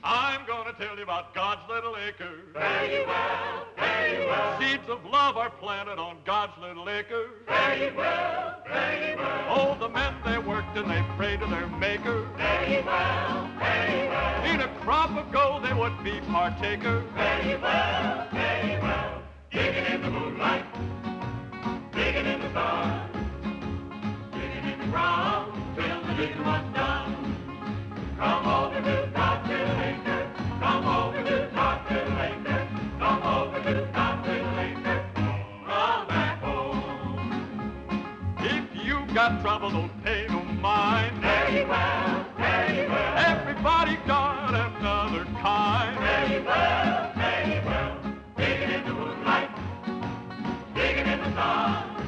I'm gonna tell you about God's little acre. Fare ye well, fare ye well. Seeds of love are planted on God's little acre. Fare ye well, fare ye well. Oh, the men, they worked and they prayed to their maker. Fare ye well, fare ye well. In a crop of gold they would be partaker. Fare ye well, fare ye well. Digging in the moonlight, digging in the stars, digging in the ground till the digging was done. Come over to God's little acre. Come over to God's little acre. Come over to God's little acre. Come back home. If you got trouble, don't pay no mind. Fare ye well, fare ye well. Everybody got another kind. Fare ye well, fare ye well. Digging in the moonlight, digging in the stars,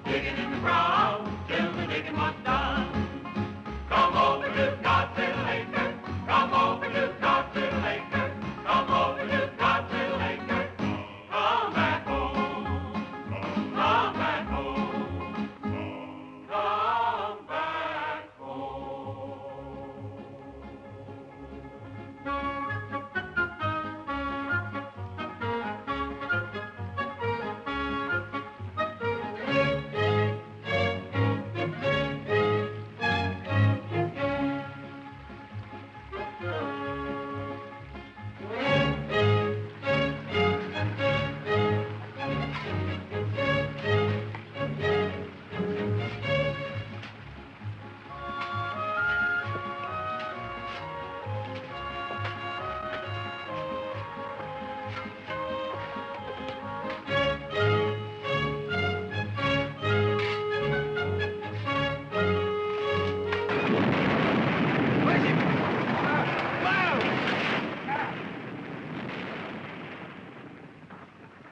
digging in the ground till the digging was done. Come over to God's little acre. Come over to God's little acre. Come over to God's little acre. Come back home. Come back home. Come back home.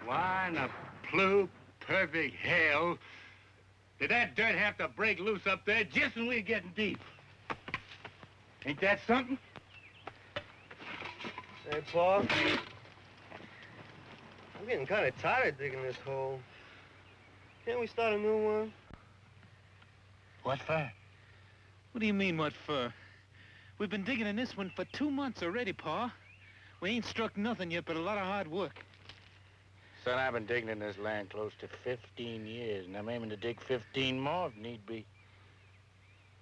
Why in the perfect hell did that dirt have to break loose up there just when we were getting deep? Ain't that something? Hey, Paul. I'm getting kind of tired of digging this hole. Can't we start a new one? What for? What do you mean, what for? We've been digging in this one for 2 months already, Pa. We ain't struck nothing yet but a lot of hard work. Son, I've been digging in this land close to 15 years, and I'm aiming to dig 15 more if need be.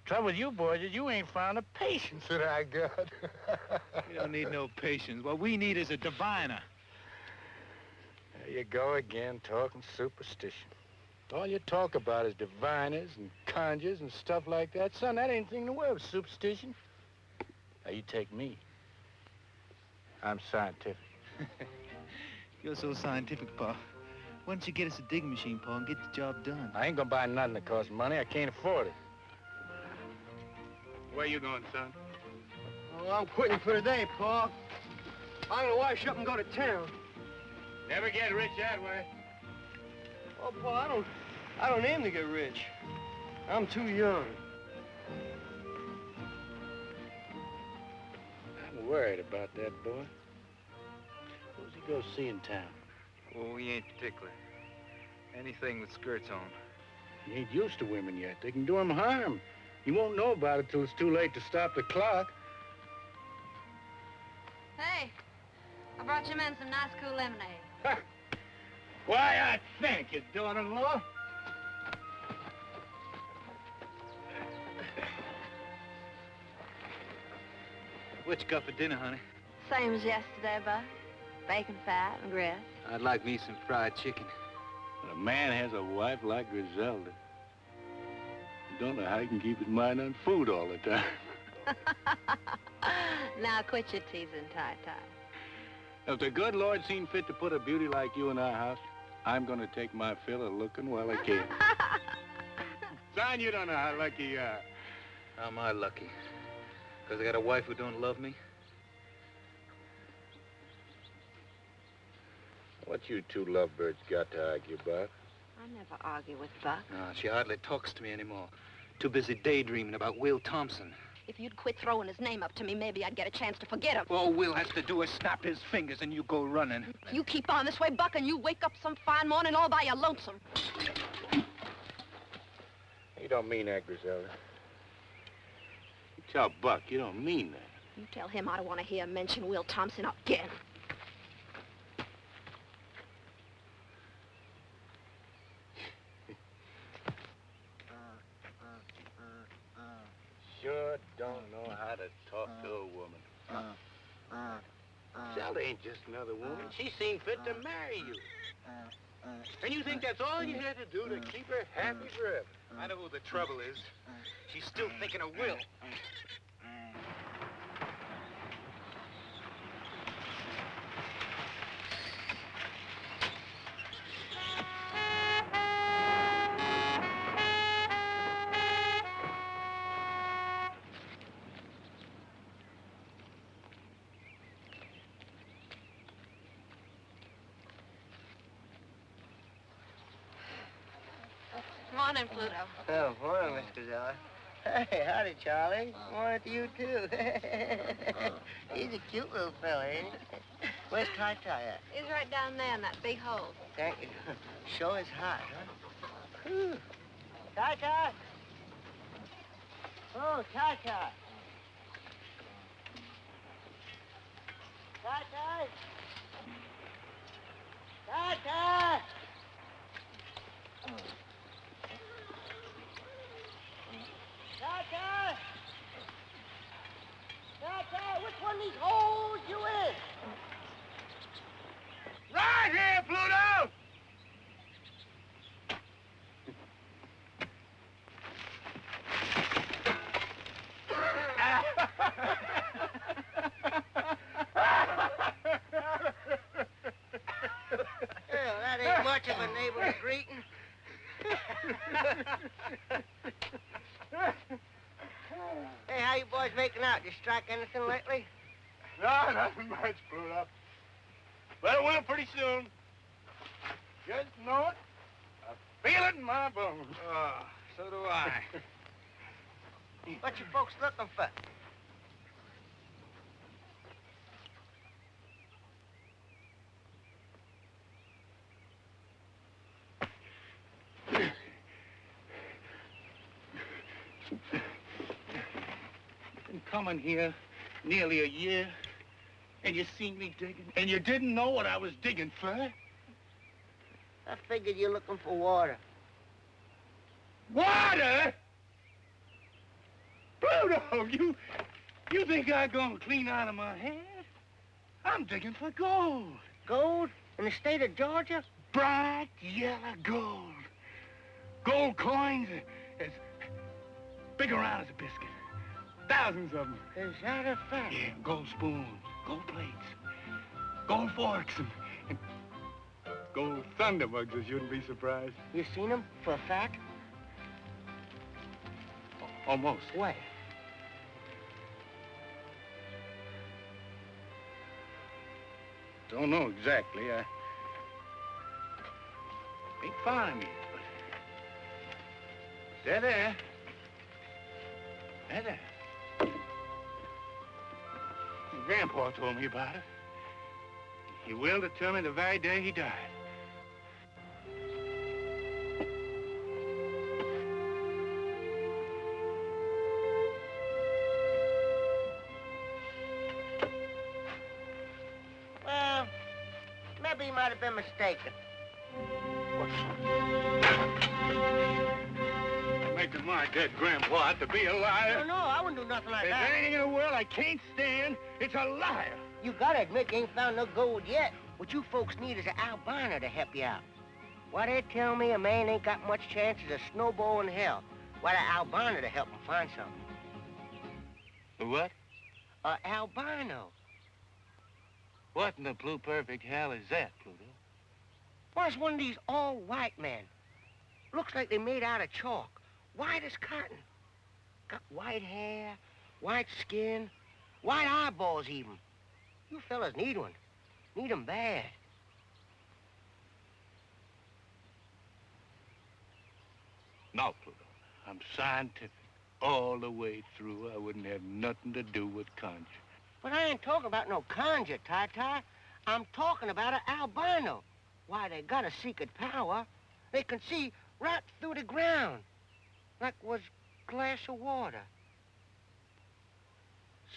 Trouble with you boys is you ain't found the patience that I got. We don't need no patience. What we need is a diviner. There you go again, talking superstition. All you talk about is diviners and conjures and stuff like that. Son, that ain't anything in the world with superstition. Now, you take me. I'm scientific. You're so scientific, Pa. Why don't you get us a digging machine, Pa, and get the job done? I ain't gonna buy nothing that costs money. I can't afford it. Where you going, son? Oh, I'm quitting for today, Paul. I'm gonna wash up and go to town. Never get rich that way. Oh, Paul, I don't aim to get rich. I'm too young. I'm worried about that boy. Who's he go see in town? Oh, he ain't particular. Anything with skirts on. He ain't used to women yet. They can do him harm. He won't know about it till it's too late to stop the clock. Hey, I brought you men some nice cool lemonade. Ha! Why, I thank you, daughter-in-law. What you got for dinner, honey? Same as yesterday, Buck. Bacon fat and grits. I'd like me some fried chicken. When a man has a wife like Griselda, you don't know how he can keep his mind on food all the time. Now quit your teasing, Ty-Ty. If the good Lord seen fit to put a beauty like you in our house, I'm gonna take my fill of looking while I can. Son, you don't know how lucky you are. How am I lucky? Because I got a wife who don't love me? What you two lovebirds got to argue about? I never argue with Buck. No, she hardly talks to me anymore. Too busy daydreaming about Will Thompson. If you'd quit throwing his name up to me, maybe I'd get a chance to forget him. All Will has to do is snap his fingers and you go running. You keep on this way, Buck, and you wake up some fine morning all by your lonesome. You don't mean that, Griselda. You tell Buck you don't mean that. You tell him I don't want to hear him mention Will Thompson again. Sure don't know how to talk to a woman. Griselda ain't just another woman. She seen fit to marry you. And you think that's all you had to do to keep her happy forever? I know who the trouble is. She's still thinking of Will. Morning, Pluto. Oh, morning, Miss Griselda. Hey, howdy, Charlie. Morning to you, too. He's a cute little fella, ain't he? Where's Ty-Ty at? He's right down there in that big hole. Thank you. Sure is hot, huh? Whew. Ty-Ty! Oh, Ty-Ty! Ty-Ty! Ty-Ty! Ty-Ty! Ty-Ty, which one of these holes you in? Right here, Pluto! Well, that ain't much of a neighbor's greeting. Hey, how you boys making out? You strike anything lately? No, nothing much, Pluto. But it will pretty soon. Just know it. I feel it in my bones. Oh, so do I. What you folks looking for? Been coming here nearly a year, and you seen me digging, and you didn't know what I was digging for. I figured you're looking for water. Water? Pluto, you think I'm gonna clean out of my hand? I'm digging for gold. Gold? In the state of Georgia? Bright yellow gold. Gold coins as big around as a biscuit. Thousands of them. Is that a fact? Yeah, gold spoons, gold plates, gold forks, and gold thunderbugs, I shouldn't be surprised. You seen them for a fact? Almost. Where? Don't know exactly. I ain't found 'em yet, but they're there. They're there. Grandpa told me about it. He willed it to me the very day he died. Well, maybe he might have been mistaken. Making my dead grandpa out to be a liar. No, I wouldn't do nothing like There's that. anything in the world I can't stand. It's a liar. You gotta admit you ain't found no gold yet. What you folks need is an albino to help you out. Why, they tell me a man ain't got much chance as a snowball in hell. Why, the albino to help him find something. What? Albino. What in the blue perfect hell is that, Pluto? Why, it's one of these all-white men. Looks like they made out of chalk. White as cotton. Got white hair, white skin, white eyeballs even. You fellas need one. Need 'em bad. No, Pluto. I'm scientific all the way through. I wouldn't have nothing to do with conjure. But I ain't talking about no conjure, Ty-Ty. I'm talking about an albino. Why, they got a secret power. They can see right through the ground. Like was glass of water.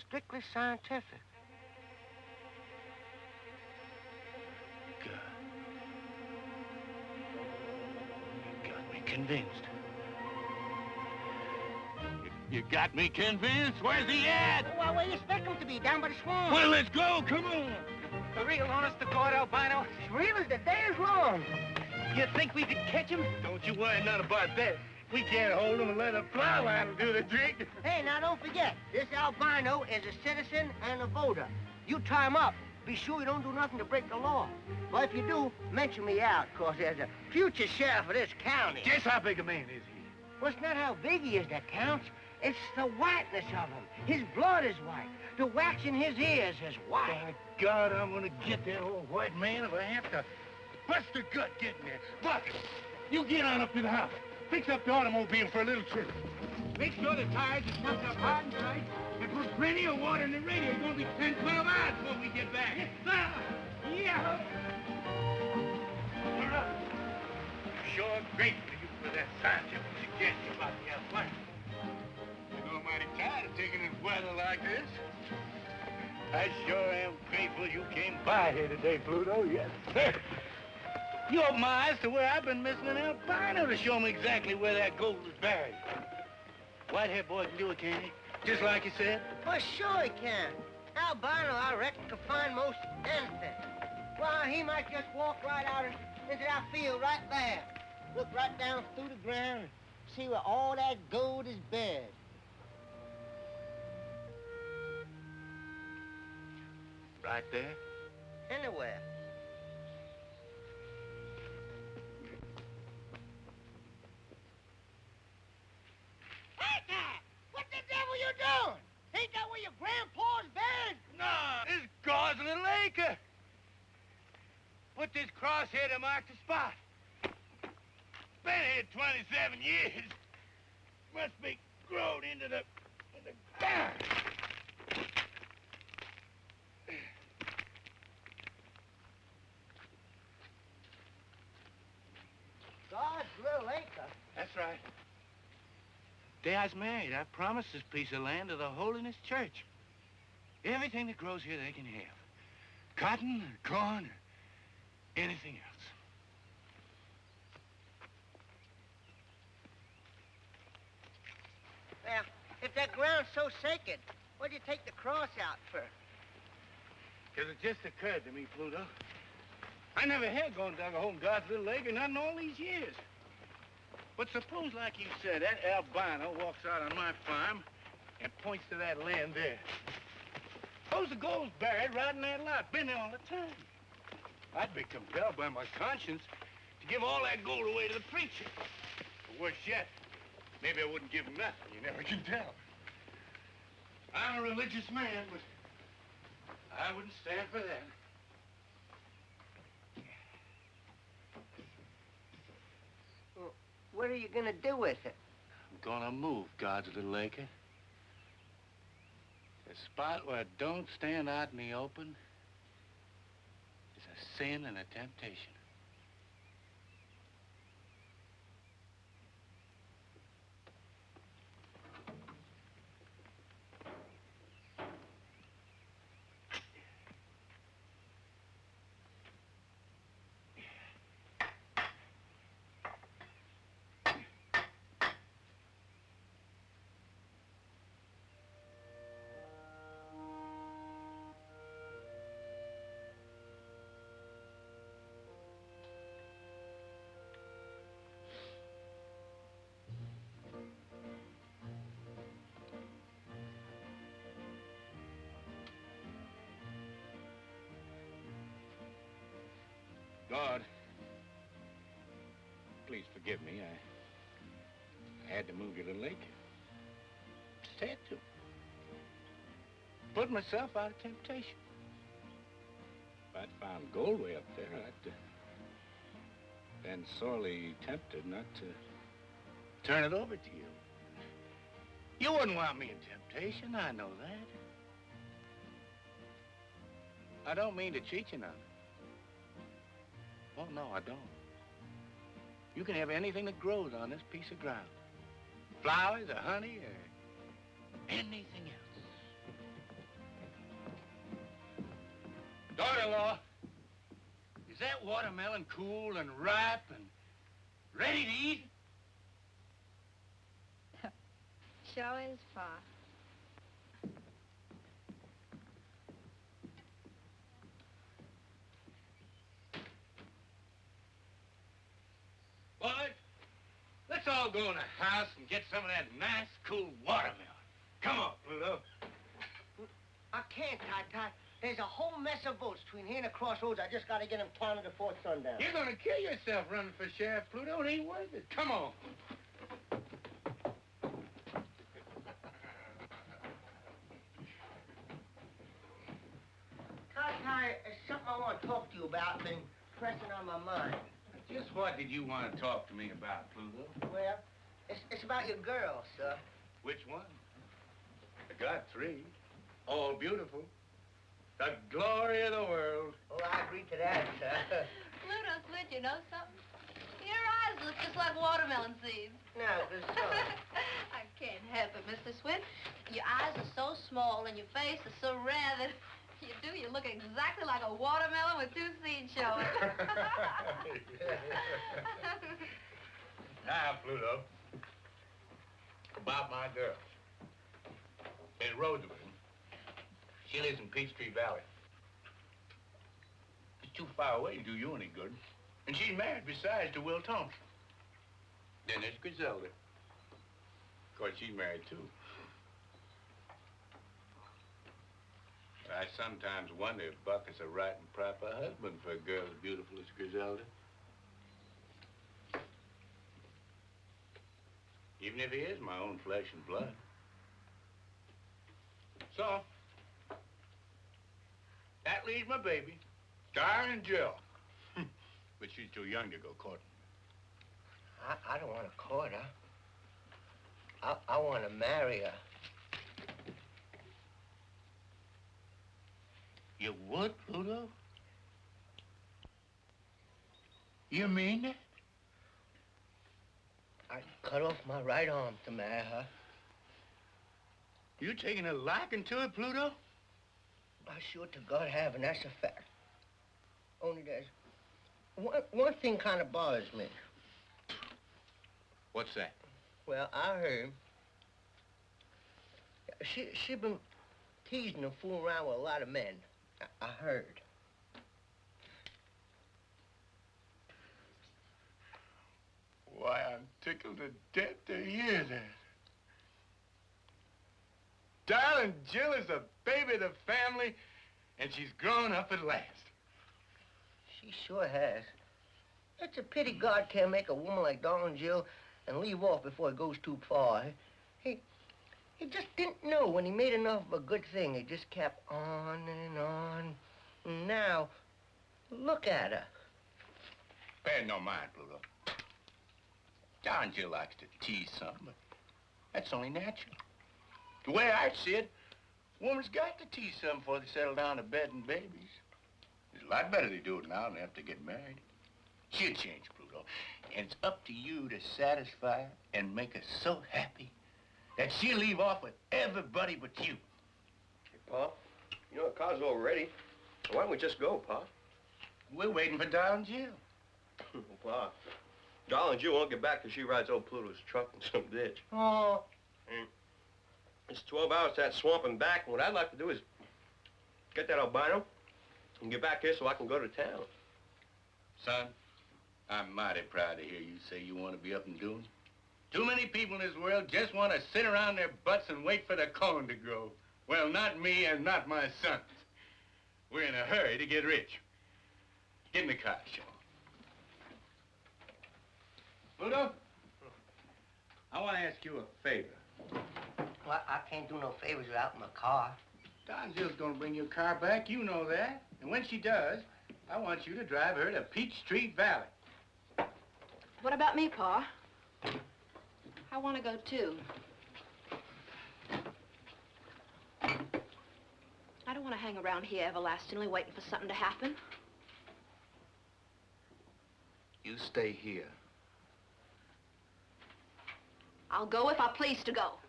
Strictly scientific. God. You got me convinced. You got me convinced? Where's he at? Well, where you expect him to be? Down by the swamp. Well, let's go. Come on. The real honest to God, albino. As real as the day is long. You think we could catch him? Don't you worry none about that. We can't hold him and let a fly line do the trick. Hey, now don't forget, this albino is a citizen and a voter. You tie him up, be sure you don't do nothing to break the law. Well, if you do, mention me out, cause there's a future sheriff of this county. Just how big a man is he? Well, it's not how big he is that counts. It's the whiteness of him. His blood is white. The wax in his ears is white. By God, I'm gonna get that old white man if I have to bust a gut getting there. Buck, you get on up to the house. Fix up the automobile for a little trip. Make sure the tires are stuffed up hard and tight, and put plenty of water in the radio. It's gonna be 10, 12 hours before we get back. Yes, sir. Yeah. All right. Sure grateful to you for that scientific suggestion about the albino. You know, I'm mighty tired of taking this weather like this. I sure am grateful you came by here today, Pluto. Yes, sir. You opened my eyes to where I've been missing an albino to show me exactly where that gold is buried. White-haired boy can do it, can't he? Just like you said? Well, sure he can. Albino, I reckon, can find most anything. Well, he might just walk right out into that field right there. Look right down through the ground and see where all that gold is buried. Right there? Anywhere. Hackett! What the devil you doing? Ain't that where your grandpa's buried? No, this is God's Little Acre. Put this crosshair to mark the spot. Been here 27 years. Must be grown into the ground. God's Little Acre? That's right. Day I was married, I promised this piece of land to the Holiness Church. Everything that grows here they can have. Cotton, or corn, or anything else. Well, if that ground's so sacred, what'd you take the cross out for? Because it just occurred to me, Pluto. I never had gone dug a hole in God's Little Acre, not in all these years. But suppose, like you said, that albino walks out on my farm and points to that land there. Suppose the gold's buried right in that lot. Been there all the time. I'd be compelled by my conscience to give all that gold away to the preacher. Or worse yet, maybe I wouldn't give him nothing. You never can tell. I'm a religious man, but I wouldn't stand for that. Well, what are you gonna do with it? I'm gonna move God's Little Acre. A spot where it don't stand out in the open is a sin and a temptation. God, please forgive me. I had to move you to Little Acre. Just had to. Put myself out of temptation. If I'd found gold way up there, I'd been sorely tempted not to turn it over to you. You wouldn't want me in temptation, I know that. I don't mean to cheat you none. Oh, no, I don't. You can have anything that grows on this piece of ground. Flowers or honey or anything else. son-in-law. Is that watermelon cool and ripe and ready to eat? Sure is, Pa. Boys, let's all go in the house and get some of that nice, cool watermelon. Come on, Pluto. I can't, Ty. There's a whole mess of votes between here and the crossroads. I just gotta get them counted before sundown. You're gonna kill yourself running for sheriff, Pluto. It ain't worth it. Come on. Ty, there's something I want to talk to you about. Been pressing on my mind. Just what did you want to talk to me about, Pluto? Well, it's about your girl, sir. Which one? I got 3. All beautiful. The glory of the world. Oh, I agree to that, sir. Pluto, Swint, you know something? Your eyes look just like watermelon seeds. No, Griselda. I can't help it, Mr. Swint. Your eyes are so small and your face is so rare that you look exactly like a watermelon with 2 seeds showing. Now, Pluto, about my girl. In Rosamund. She lives in Peachtree Valley. It's too far away to do you any good. And she's married, besides, to Will Thompson. Then there's Griselda. Of course, she's married, too. I sometimes wonder if Buck is a right and proper husband for a girl as beautiful as Griselda. Even if he is my own flesh and blood. So, that leaves my baby, Darlin Jill. But she's too young to go courting. I don't want to court her. I want to marry her. You would, Pluto? You mean that? I'd cut off my right arm to marry her. You taking a liking to it, Pluto? I sure to God have, and that's a fact. Only there's one thing kind of bothers me. What's that? Well, I heard she been teasing and fooling around with a lot of men. I heard. Why, I'm tickled to death to hear that. Darlin Jill is the baby of the family, and she's grown up at last. She sure has. It's a pity God can't make a woman like Darlin Jill and leave off before it goes too far. He just didn't know when he made enough of a good thing. He just kept on and on. And now, look at her. Pay no mind, Pluto. Darlin Jill likes to tease some, but that's only natural. The way I see it, a woman's got to tease some before they settle down to bed and babies. It's a lot better they do it now than have to get married. She'll change, Pluto, and it's up to you to satisfy her and make her so happy that she'll leave off with everybody but you. Hey, Pa, you know the car's all ready. Why don't we just go, Pa? We're waiting for Darlin Jill. Pa, Darlin Jill won't get back till she rides old Pluto's truck in some ditch. Oh. It's 12 hours to that swamp and back, and what I'd like to do is get that albino and get back here so I can go to town. Son, I'm mighty proud to hear you say you want to be up and doing. Too many people in this world just want to sit around their butts and wait for the corn to grow. Well, not me and not my sons. We're in a hurry to get rich. Get in the car, Sean. Pluto, I want to ask you a favor. Well, I can't do no favors without my car. Darlin Jill's gonna bring your car back, you know that. And when she does, I want you to drive her to Peachtree Valley. What about me, Pa? I want to go, too. I don't want to hang around here everlastingly waiting for something to happen. You stay here. I'll go if I please to go.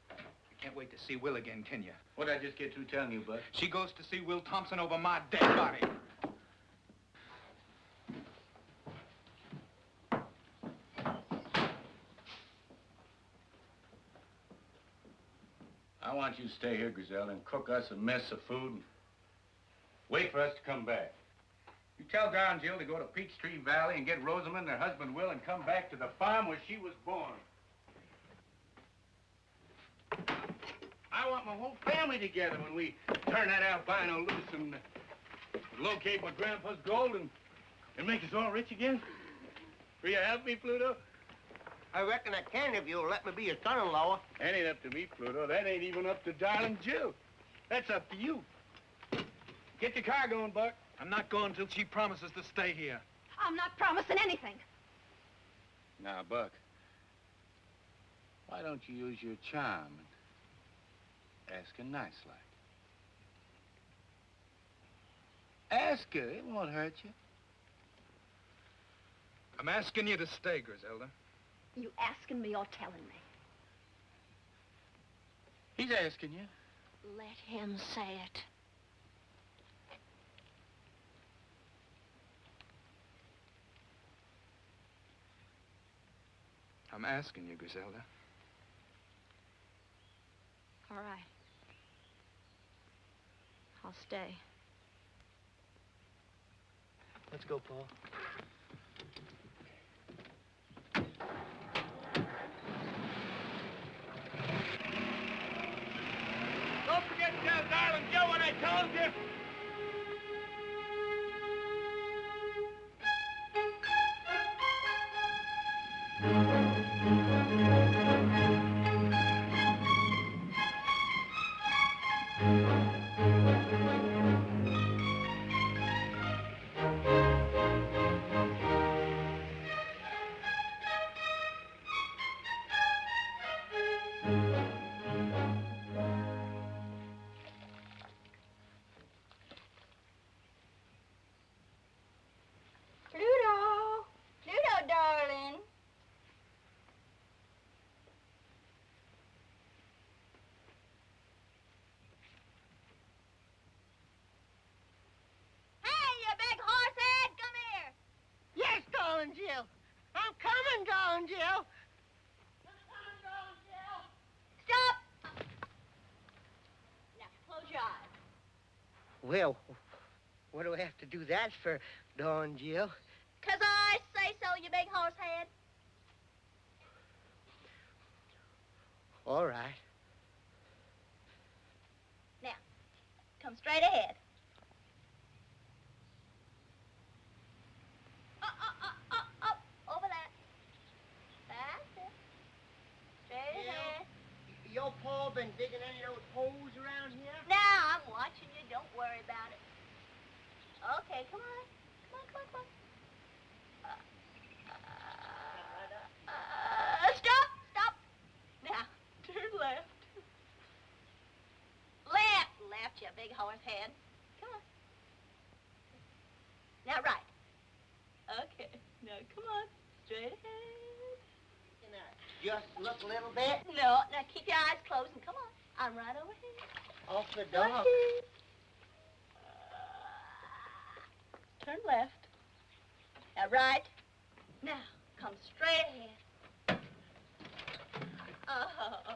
You can't wait to see Will again, can you? What'd I just get through telling you, Bud? She goes to see Will Thompson over my dead body. you stay here, Griselda, and cook us a mess of food and wait for us to come back. You tell Darlin Jill to go to Peachtree Valley and get Rosamund and her husband Will and come back to the farm where she was born. I want my whole family together when we turn that albino loose and locate my grandpa's gold and make us all rich again. Will you help me, Pluto? I reckon I can if you'll let me be your son-in-law. That ain't up to me, Pluto. That ain't even up to Darlin Jill. That's up to you. Get your car going, Buck. I'm not going till she promises to stay here. I'm not promising anything. Now, Buck, why don't you use your charm and ask her nice like? Ask her. It won't hurt you. I'm asking you to stay, Griselda. You asking me or telling me? He's asking you. Let him say it. I'm asking you, Griselda. All right. I'll stay. Let's go, Paul. Don't forget to tell Darlin Jill what I told you. Pluto, darling. Hey, you big horsehead, come here. Yes, darling Jill. I'm coming, darling Jill. Stop. Now, close your eyes. Well, what do I have to do that for, darling Jill? 'Cause I say so, you big horsehead. All right. Now, come straight ahead. Up, over that. That's it. Straight ahead. Your pa been digging any of those holes around here? Now, I'm watching you. Don't worry about it. Okay, come on. Come on. Stop. Now, turn left. Left, you big horse head. Come on. Now, right. Okay. Now, come on. Straight ahead. Just look a little bit. No, now keep your eyes closed and come on. I'm right over here. Off the door. Right here. Turn left. Now, right. Now, come straight ahead. Oh,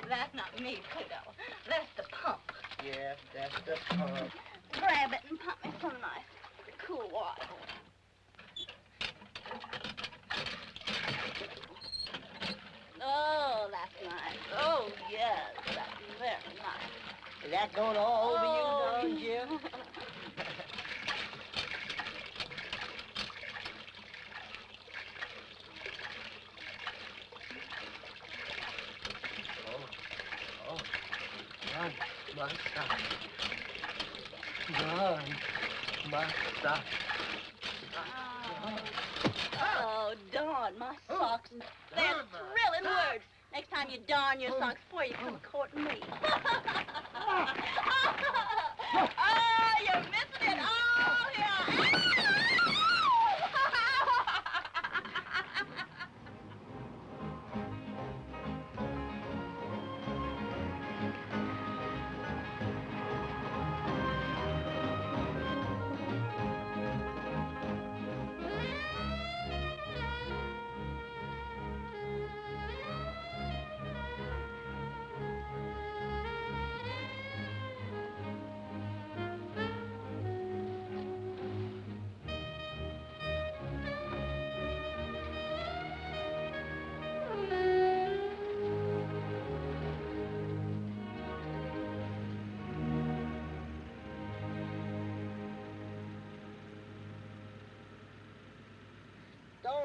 that's not me, Pluto. That's the pump. Yeah, that's the pump. Grab it and pump me some nice, cool water. Oh, that's nice. Oh, yes, that's very nice. Is that going all over you, darling Jill? My sock. My sock. Oh, darn, my socks. They're thrilling words. Next time you darn your socks before you come courting me. Oh, you're missing it. Oh, yeah.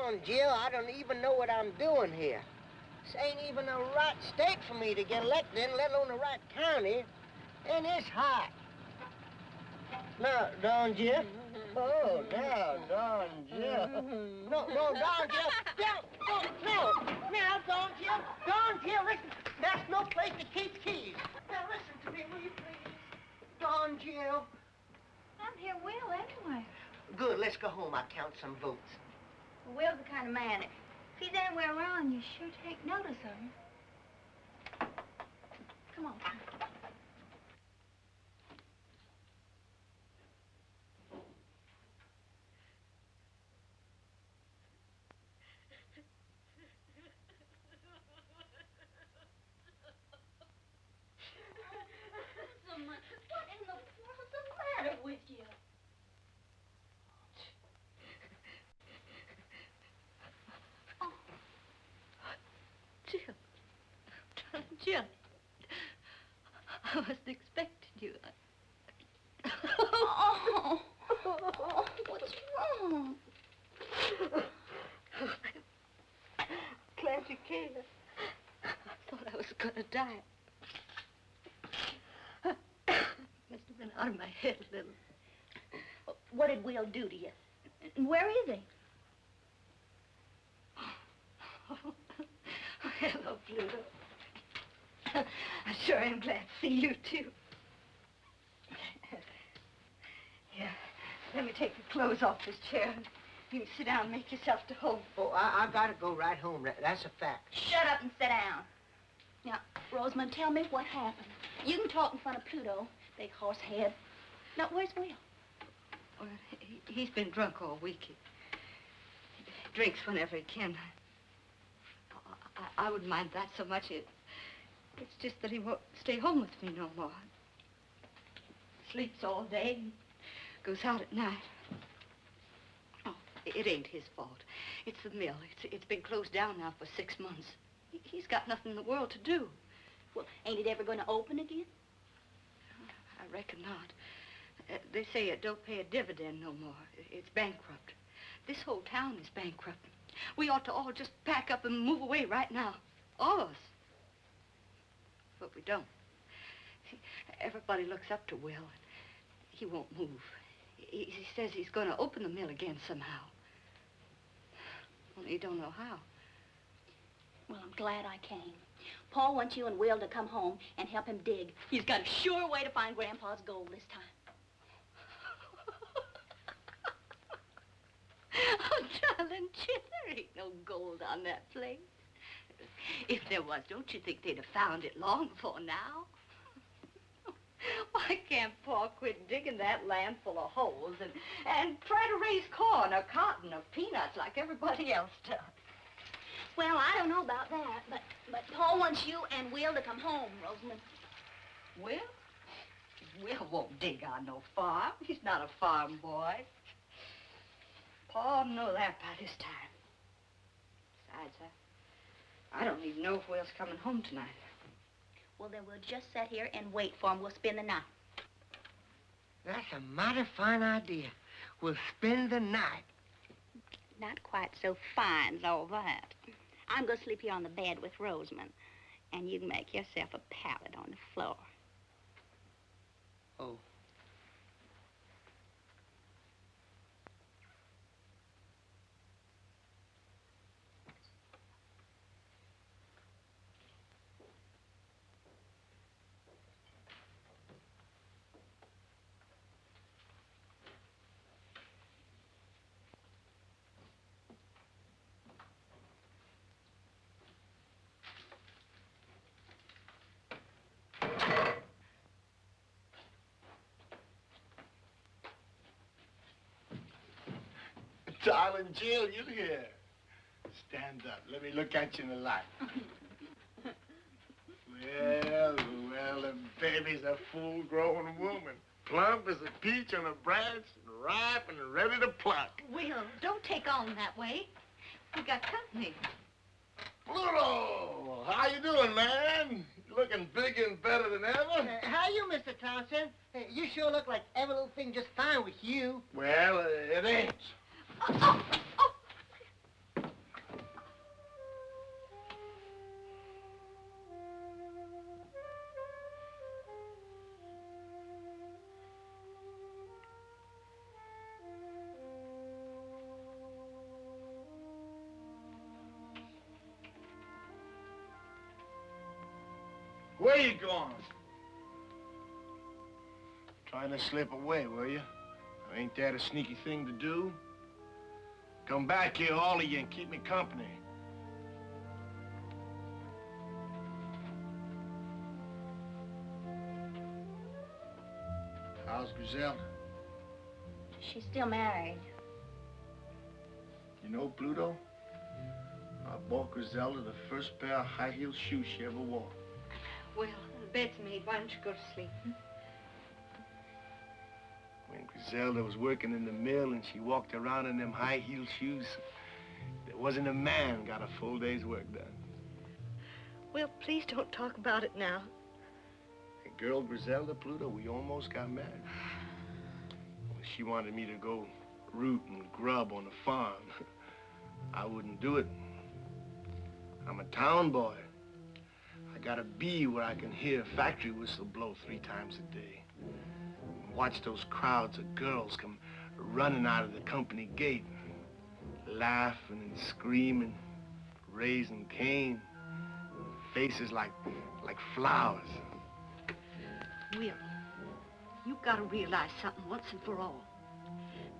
on, Jill. I don't even know what I'm doing here. This ain't even the right state for me to get elected in, let alone the right county. And it's hot. Now, darn, Jill. Oh, now, darn, Jill. No, darn, Jill. Now, darn, Jill. Darn, Jill, listen. That's no place to keep keys. Now, listen to me, will you please? Darn, Jill. I'm here, Will, anyway. Good, let's go home. I'll count some votes. Well, Will's the kind of man, if he's anywhere around, you sure take notice of him. Come on. What in the world's the matter with you? Oh. Jill. I wasn't expecting you. Oh, what's wrong? Glad you came. I thought I was going to die. Must have been out of my head a little. What did Will do to you? And where is he? Oh, hello, Pluto. I sure am glad to see you, too. Here, let me take the clothes off this chair. You can sit down and make yourself to home. Oh, I gotta go right home. That's a fact. Shut up and sit down. Now, Rosamund, tell me what happened. You can talk in front of Pluto, big horse head. Now, where's Will? Well, he's been drunk all week. He drinks whenever he can. I wouldn't mind that so much. It's just that he won't stay home with me no more. Sleeps all day and goes out at night. Oh, it ain't his fault. It's the mill. It's been closed down now for 6 months. He's got nothing in the world to do. Well, ain't it ever going to open again? I reckon not. They say it don't pay a dividend no more. It's bankrupt. This whole town is bankrupt. We ought to all just pack up and move away right now. All of us. But we don't. See, everybody looks up to Will, and he won't move. He says he's going to open the mill again somehow. Only he don't know how. Well, I'm glad I came. Paul wants you and Will to come home and help him dig. He's got a sure way to find Grandpa's gold this time. Oh, darling, there ain't no gold on that place. If there was, don't you think they'd have found it long before now? Why can't Pa quit digging that land full of holes and try to raise corn or cotton or peanuts like everybody else does? Well, I don't know about that, but Paul wants you and Will to come home, Rosamund. Will? Will won't dig on no farm. He's not a farm boy. Paul know that by this time. Besides, I don't even know if Will's coming home tonight. Well, then we'll just sit here and wait for him. We'll spend the night. That's a mighty fine idea. We'll spend the night. Not quite so fine as all that. I'm going to sleep here on the bed with Rosamund, and you can make yourself a pallet on the floor. Oh. Darling Jill, you here. Stand up. Let me look at you in the light. Well, the baby's a full-grown woman. Plump as a peach on a branch, and ripe and ready to pluck. Will, don't take on that way. We got company. Pluto! How you doing, man? You looking bigger and better than ever? How you, Mr. Thompson? You sure look like every little thing just fine with you. Well, it ain't. Oh. you going? Trying to slip away, were you? Ain't that a sneaky thing to do? Come back here, all of you, and keep me company. How's Griselda? She's still married. You know, Pluto, I bought Griselda the first pair of high-heel shoes she ever wore. Well, the bed's made. Why don't you go to sleep? When Griselda was working in the mill and she walked around in them high-heel shoes, there wasn't a man got a full day's work done. Well, please don't talk about it now. The girl Griselda, Pluto, we almost got married. Well, she wanted me to go root and grub on the farm. I wouldn't do it. I'm a town boy. I gotta be where I can hear a factory whistle blow 3 times a day. Watch those crowds of girls come running out of the company gate, laughing and screaming, raising Cain, faces like flowers. Will, you gotta realize something once and for all.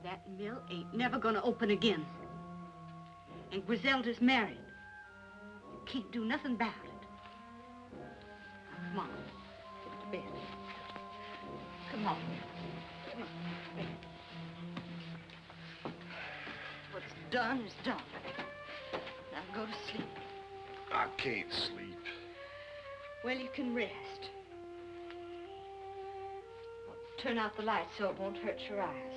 That mill ain't never gonna open again. And Griselda's married. You can't do nothing about it. Now, come on, get to bed. Come on. Come on. What's done is done. Now go to sleep. I can't sleep. Well, you can rest. Turn out the light so it won't hurt your eyes.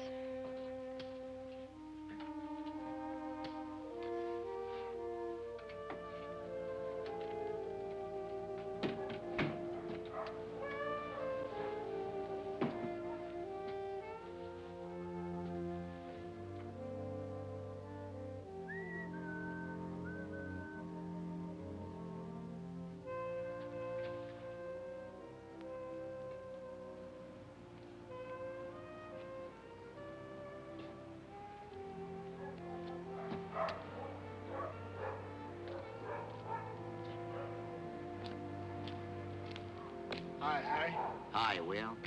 Hi, Harry. Hi, Will.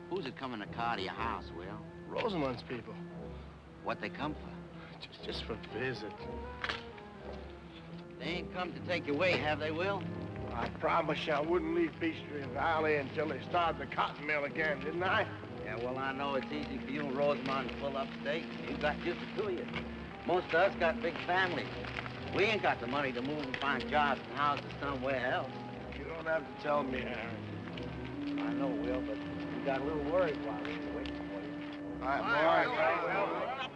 Who's it coming to car to your house, Will? Rosamund's people. What they come for? Just for visit. They ain't come to take you away, have they, Will? I promised you I wouldn't leave Peachtree Valley until they started the cotton mill again, didn't I? Yeah, well, I know it's easy for you and Rosamund to pull up state. You got just the 2 of you. Most of us got big families. We ain't got the money to move and find jobs and houses somewhere else. You don't have to tell me, Harry. I know, Will, but we got a little worried while we were waiting for you. All right,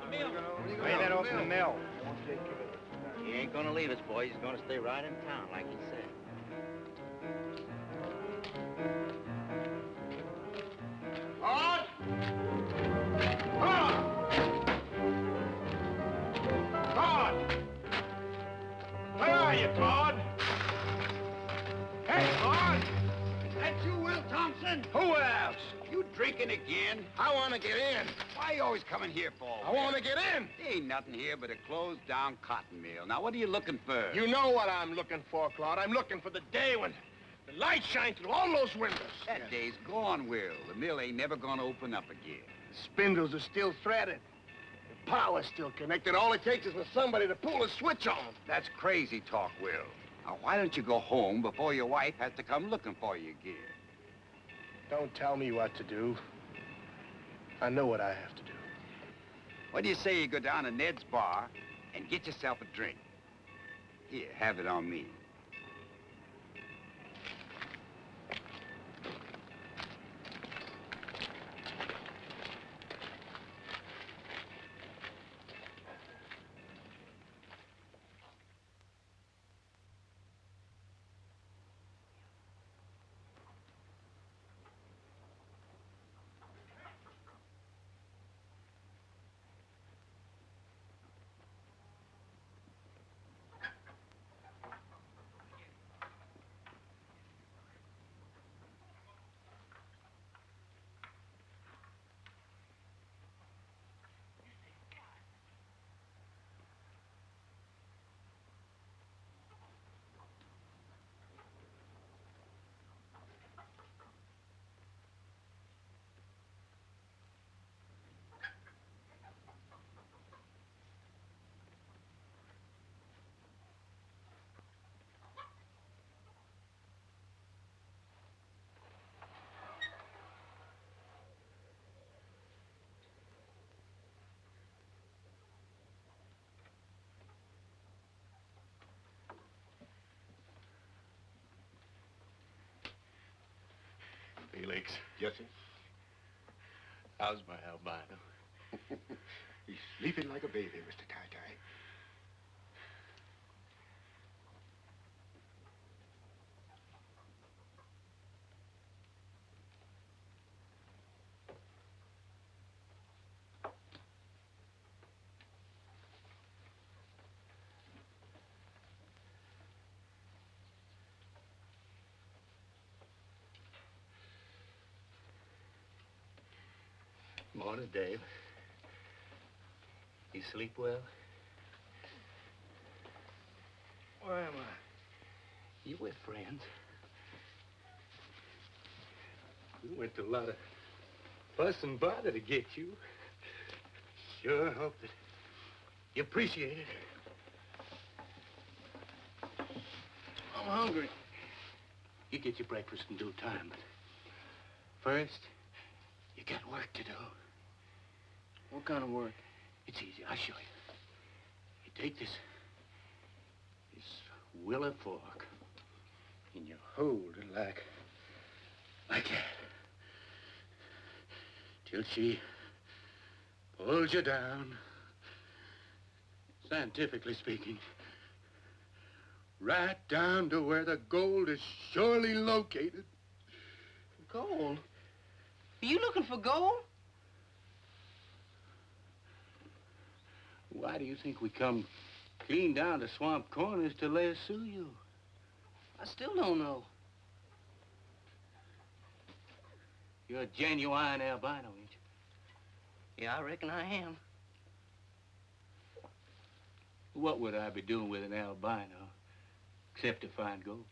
boy. Lay that off in the mill. He ain't gonna leave us, boy. He's gonna stay right in town, like he said. Todd! Todd! Todd! Where are you, Todd? Hey, Todd! That you, Will Thompson? Who else? You drinking again? I want to get in. Why you always coming here for? I want to get in. There ain't nothing here but a closed-down cotton mill. Now, what are you looking for? You know what I'm looking for, Claude. I'm looking for the day when the light shines through all those windows. That day's gone, Will. The mill ain't never gonna open up again. The spindles are still threaded. The power's still connected. All it takes is for somebody to pull a switch on. That's crazy talk, Will. Now, why don't you go home before your wife has to come looking for you again? Don't tell me what to do. I know what I have to do. What do you say you go down to Ned's bar and get yourself a drink? Here, have it on me. Felix. Yes, sir? How's my albino? He's sleeping like a baby, Mr. Tie-Tie. Morning, Dave. You sleep well? Where am I? You with friends. We went to a lot of fuss and bother to get you. Sure hope that you appreciate it. I'm hungry. You get your breakfast in due time, but first, you got work to do. What kind of work? It's easy. I'll show you. You take this willow fork, and you hold it like that, till she pulls you down. Scientifically speaking, right down to where the gold is surely located. Gold? Are you looking for gold? Why do you think we come clean down to Swamp Corners to lasso you? I still don't know. You're a genuine albino, ain't you? Yeah, I reckon I am. What would I be doing with an albino except to find gold?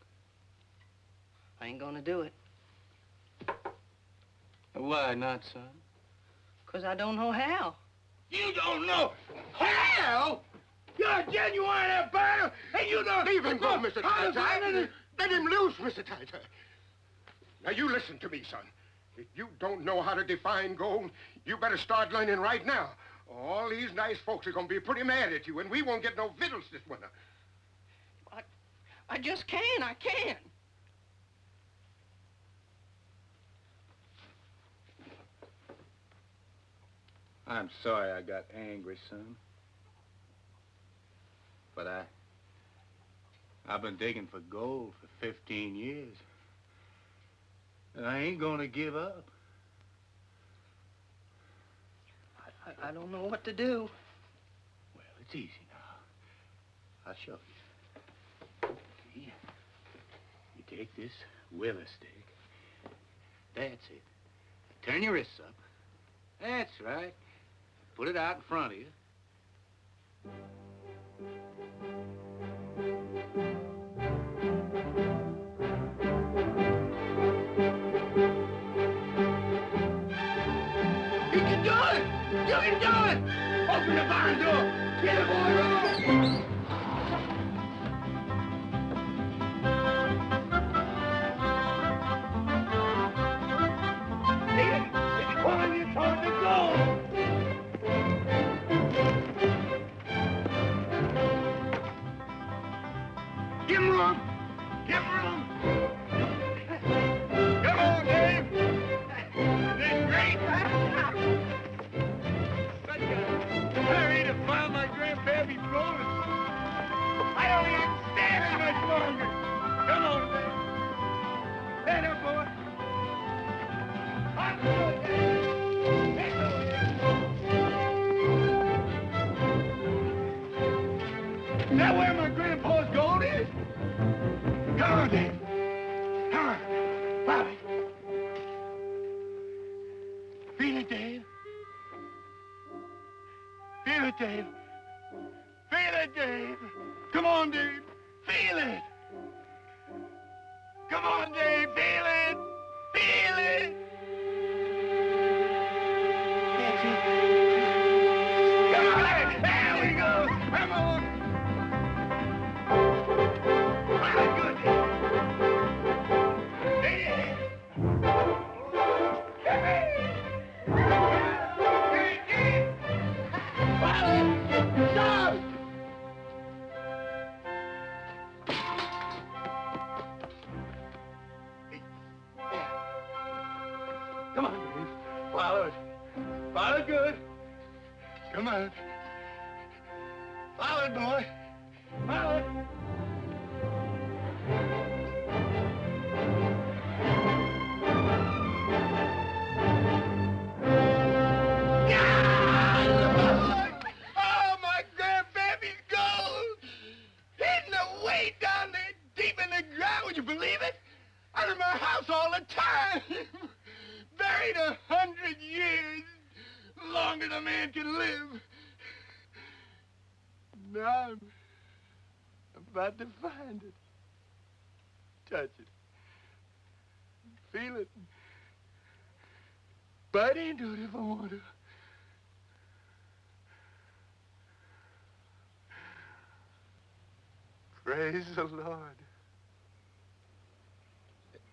I ain't gonna do it. Why not, son? 'Cause I don't know how. You don't know how? You're a genuine albino, and you don't... Leave him go, Mr. Tie-Tie. Let him loose, Mr. Tie-Tie. Now, you listen to me, son. If you don't know how to define gold, you better start learning right now. All these nice folks are going to be pretty mad at you, and we won't get no victuals this winter. I just can't. I can't. I'm sorry I got angry, son. But I've been digging for gold for 15 years. And I ain't gonna give up. I don't know what to do. Well, it's easy now. I'll show you. See? You take this willow stick. That's it. Turn your wrists up. That's right. Put it out in front of you. You can do it! You can do it! Open the barn door! Get it, boy, roll! It's pulling you toward the goal! Give him room! Give him room! Come on, Dave! This is great! Hurry to find my grandpappy's rolling. I don't even stand it much longer. Come on, Dave. Stand up, boy. I'm good, Dave. Let's go, Dave. Is that where my grandpa's gold is? Come on, Dave. Come on. Follow me. Feel it, Dave. Feel it, Dave. Feel it, Dave. Come on, Dave. Feel it. Come on, Dave. Feel it. Feel it. That's it. Come on. There we go. Come on. Very good, Dave. Dave. Stop! Come on, Louise. Follow it. Follow it good. Come on. Follow it, boy. Follow it. Oh, my grandbaby's gold! Hidden away down there deep in the ground, would you believe it? Under my house all the time. Buried 100 years. Longer than a man can live. Now I'm about to find it. Touch it. Feel it. Bite into it if I want to. Praise the Lord.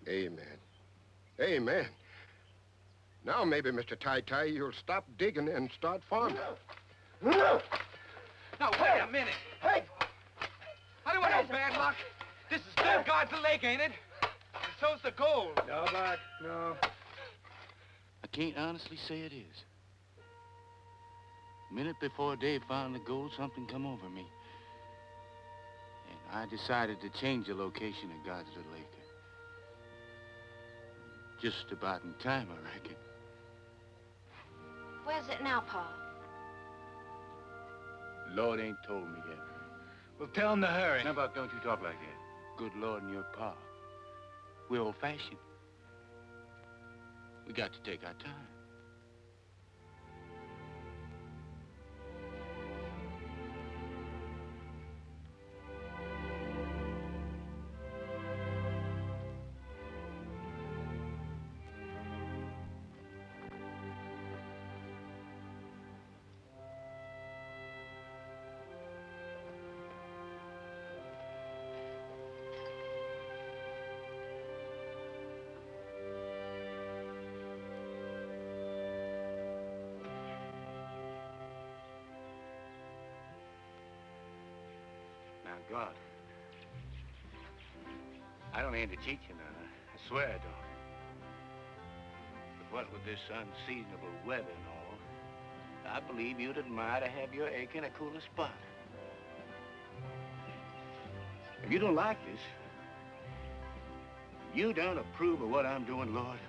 Amen. Amen. Now maybe, Mr. Ty-Ty, you'll stop digging and start farming. No. Now, wait a minute. Hey! I don't want no bad luck. This is still God's lake, ain't it? And so's the gold. No, Buck, no. I can't honestly say it is. A minute before Dave found the gold, something come over me. And I decided to change the location of God's Little Acre. Just about in time, I reckon. Where's it now, Pa? Lord ain't told me yet. Well, tell him to hurry. Now, Buck, don't you talk like that. Good Lord and your Pa. We're old-fashioned. We got to take our time. Now, God, I don't aim to cheat you none. I swear I don't. But what with this unseasonable weather and all, I believe you'd admire to have your acre in a cooler spot. If you don't like this, you don't approve of what I'm doing, Lord,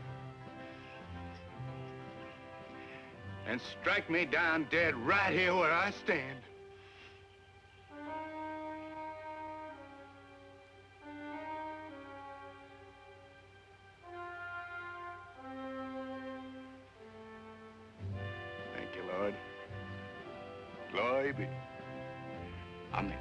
and strike me down dead right here where I stand. Glory be. Amen.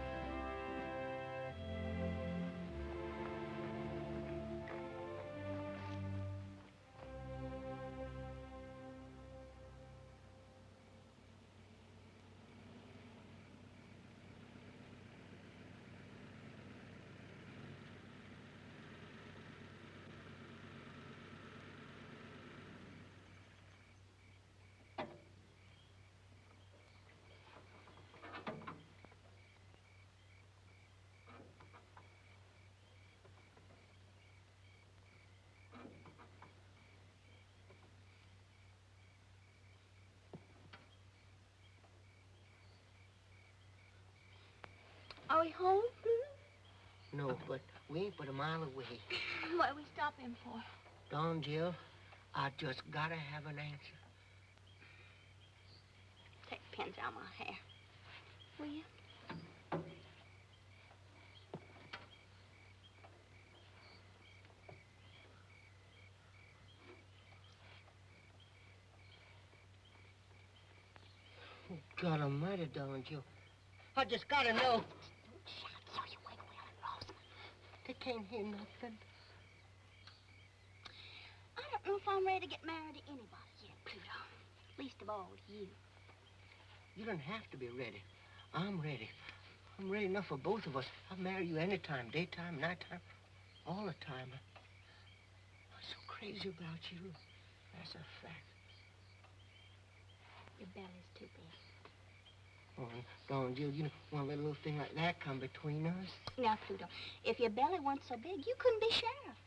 Are we home? No, but we ain't but a mile away. What are we stopping for? Don, Jill, I just gotta have an answer. Take the pins out of my hair. Will you? Oh, God almighty, Don, Jill. I just gotta know. So you wake Will and Rosamund. They can't hear nothing. I don't know if I'm ready to get married to anybody yet, Pluto. Least of all to you. You don't have to be ready. I'm ready. I'm ready enough for both of us. I'll marry you anytime, daytime, nighttime, all the time. I'm so crazy about you. That's a fact. Your belly's too big. Oh, Don, Jill, you don't let a little thing like that come between us. Now, Pluto, if your belly weren't so big, you couldn't be sheriff.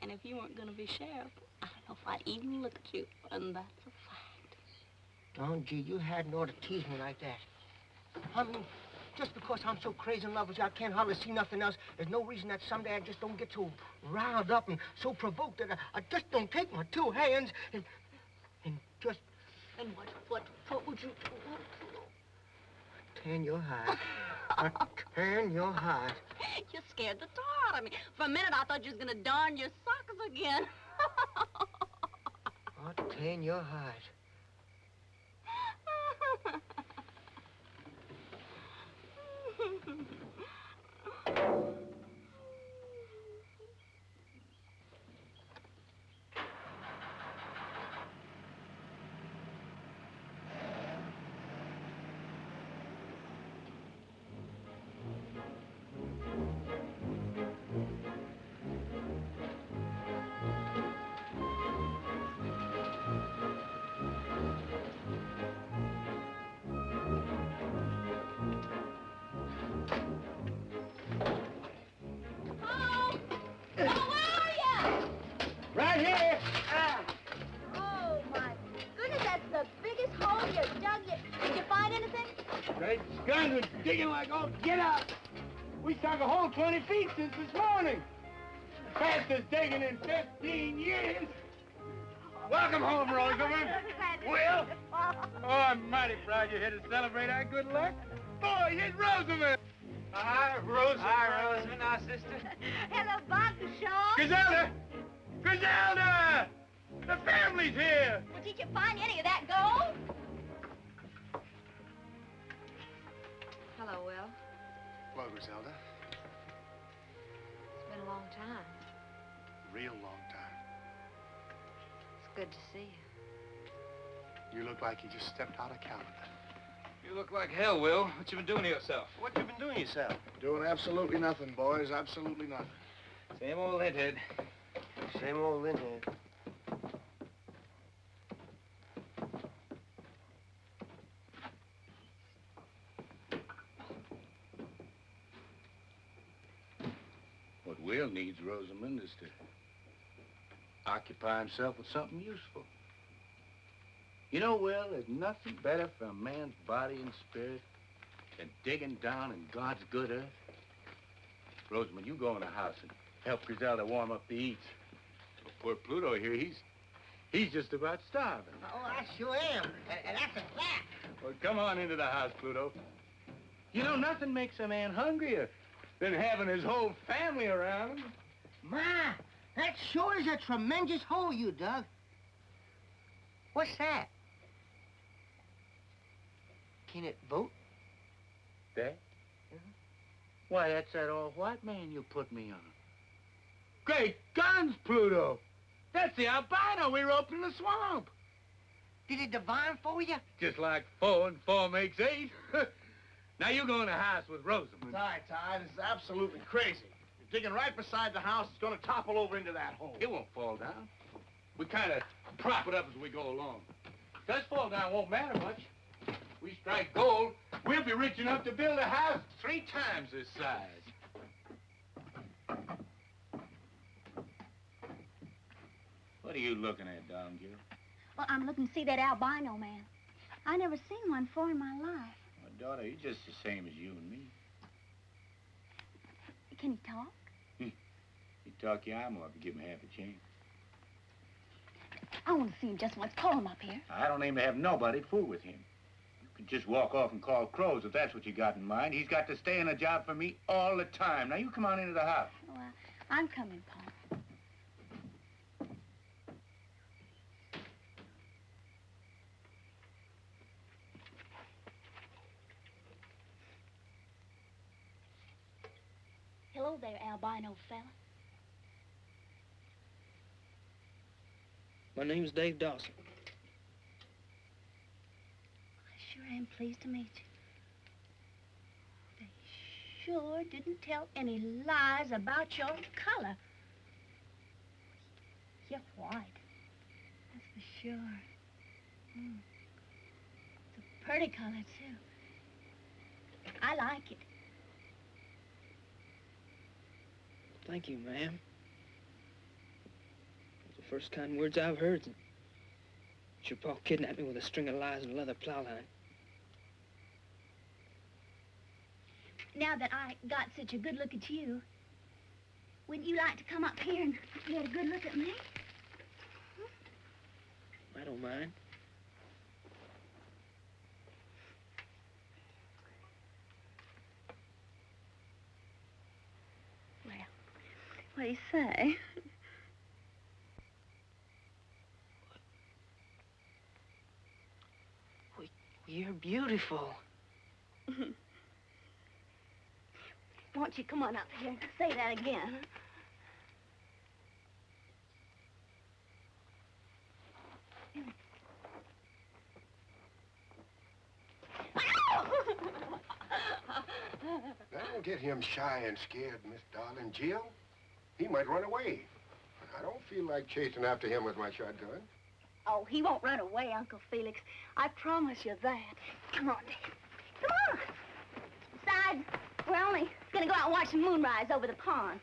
And if you weren't going to be sheriff, I don't if I'd even look at you, and that's a fact. Don G, you hadn't ought to tease me like that. I mean, just because I'm so crazy in love with you, I can't hardly see nothing else. There's no reason that someday I just don't get so riled up and so provoked that I just don't take my two hands and just... And what would you do? Tan your hide. Tan your hide. You scared the tar out of me. For a minute, I thought you was gonna darn your socks again. I'll tan your hide. Digging like, oh, get out! We dug a hole 20 feet since this morning. Fastest digging in 15 years. Welcome home, Rosamund. Will? Oh, I'm mighty proud you're here to celebrate our good luck. Boy, here's Rosamund. Hi, Rosamund. Hi, Rosamund, our sister. Hello, Bob, Shaw. Griselda! Griselda! The family's here. Well, did you find any of that gold? Hello, Will. Hello, Griselda. It's been a long time. Real long time. It's good to see you. You look like you just stepped out of calendar. You look like hell, Will. What you been doing to yourself? What you been doing yourself? Doing absolutely nothing, boys. Absolutely nothing. Same old linthead. Same old linthead. What Will needs, Rosamund, is to occupy himself with something useful. You know, Will, there's nothing better for a man's body and spirit than digging down in God's good earth. Rosamund, you go in the house and help Griselda warm up the eats. Poor Pluto here, he's just about starving. Oh, I sure am. And that's a fact. Well, come on into the house, Pluto. You know, nothing makes a man hungrier than having his whole family around him. Ma, that sure is a tremendous hole you dug. What's that? Can it vote? That? Why, that's that old white man you put me on. Great guns, Pluto! That's the albino we roped in the swamp. Did it divine for you? Just like 4 and 4 makes 8. Now you go in the house with Rosamund. Ty, this is absolutely crazy. You're digging right beside the house. It's going to topple over into that hole. It won't fall down. We kind of prop it up as we go along. If it does fall down, it won't matter much. We strike gold, we'll be rich enough to build a house 3 times this size. What are you looking at, Don Gill? Well, I'm looking to see that albino man. I never seen one before in my life. My daughter, he's just the same as you and me. Can he talk? He'd talk your arm off if you give him half a chance. I want to see him just once. Call him up here. I don't aim to have nobody fool with him. You can just walk off and call crows if that's what you got in mind. He's got to stay in a job for me all the time. Now, you come on into the house. Well, I'm coming, Paul. Hello there, albino fella. My name's Dave Dawson. I sure am pleased to meet you. They sure didn't tell any lies about your color. You're white. That's for sure. It's a pretty color, too. I like it. Thank you, ma'am. It's a first kind words I've heard. Your pa kidnapped me with a string of lies and a leather plow line. Now that I got such a good look at you, wouldn't you like to come up here and get a good look at me? I don't mind. Well, what do you say? You're beautiful. Won't you come on up here and say that again? Don't get him shy and scared, Miss Darlin. Jill, he might run away. I don't feel like chasing after him with my shotgun. Oh, he won't run away, Uncle Felix. I promise you that. Come on, Dad. Come on. Besides, we're only gonna go out and watch the moonrise over the pond.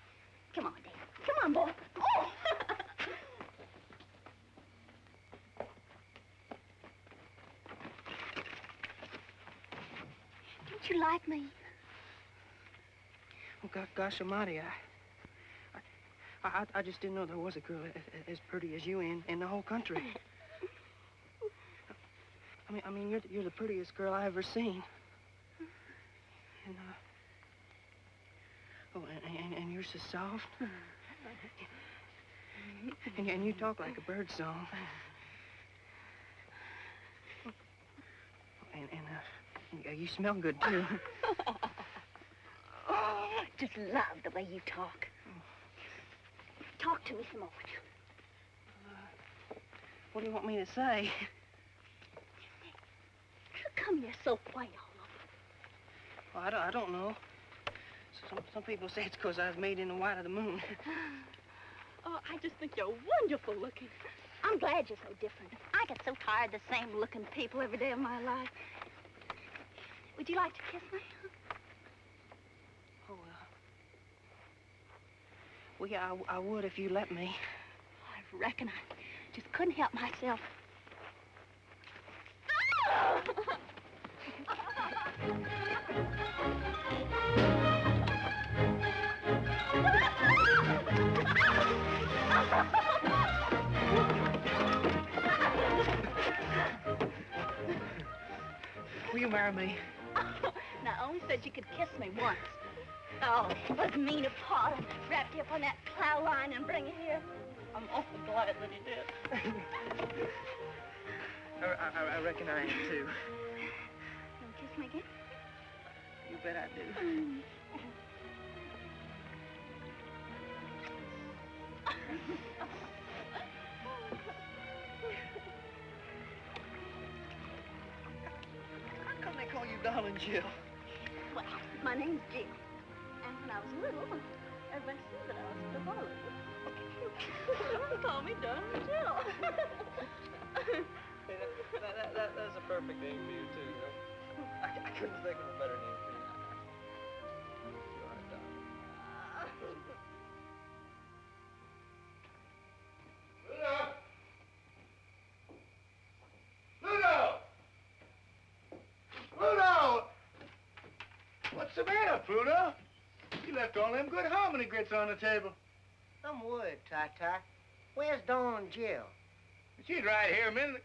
Come on, Dad. Come on, boy. Oh! Don't you like me? Oh, gosh almighty, I just didn't know there was a girl as pretty as you in the whole country. I mean, you're the prettiest girl I ever seen. And, and you're so soft. And you talk like a bird song. And you smell good, too. Oh, I just love the way you talk. Talk to me some more. What do you want me to say? How come you're so white all over? Well, I don't know. Some people say it's because I was made in the white of the moon. Oh, I just think you're wonderful looking. I'm glad you're so different. I get so tired of the same looking people every day of my life. Would you like to kiss me? Oh, well, yeah, I would if you let me. I reckon I just couldn't help myself. Will you marry me? Now, I only said you could kiss me once. Oh, it was mean of Pa to wrap you up on that plow line and bring you here. I'm awful glad that he did. I reckon I am, too. You want to kiss me again? You bet I do. How come they call you Darlin, Jill? Well, my name's Jill. And when I was little, everybody said that I was the Darlin. They call me Darlin Jill. That's a perfect name for you, too. I couldn't think of a better name for you. You are, darling. Pluto! Pluto! What's the matter, Pluto? You left all them good hominy grits on the table. Some wood, Ty-Ty. Where's Dawn and Jill? She's right here a minute.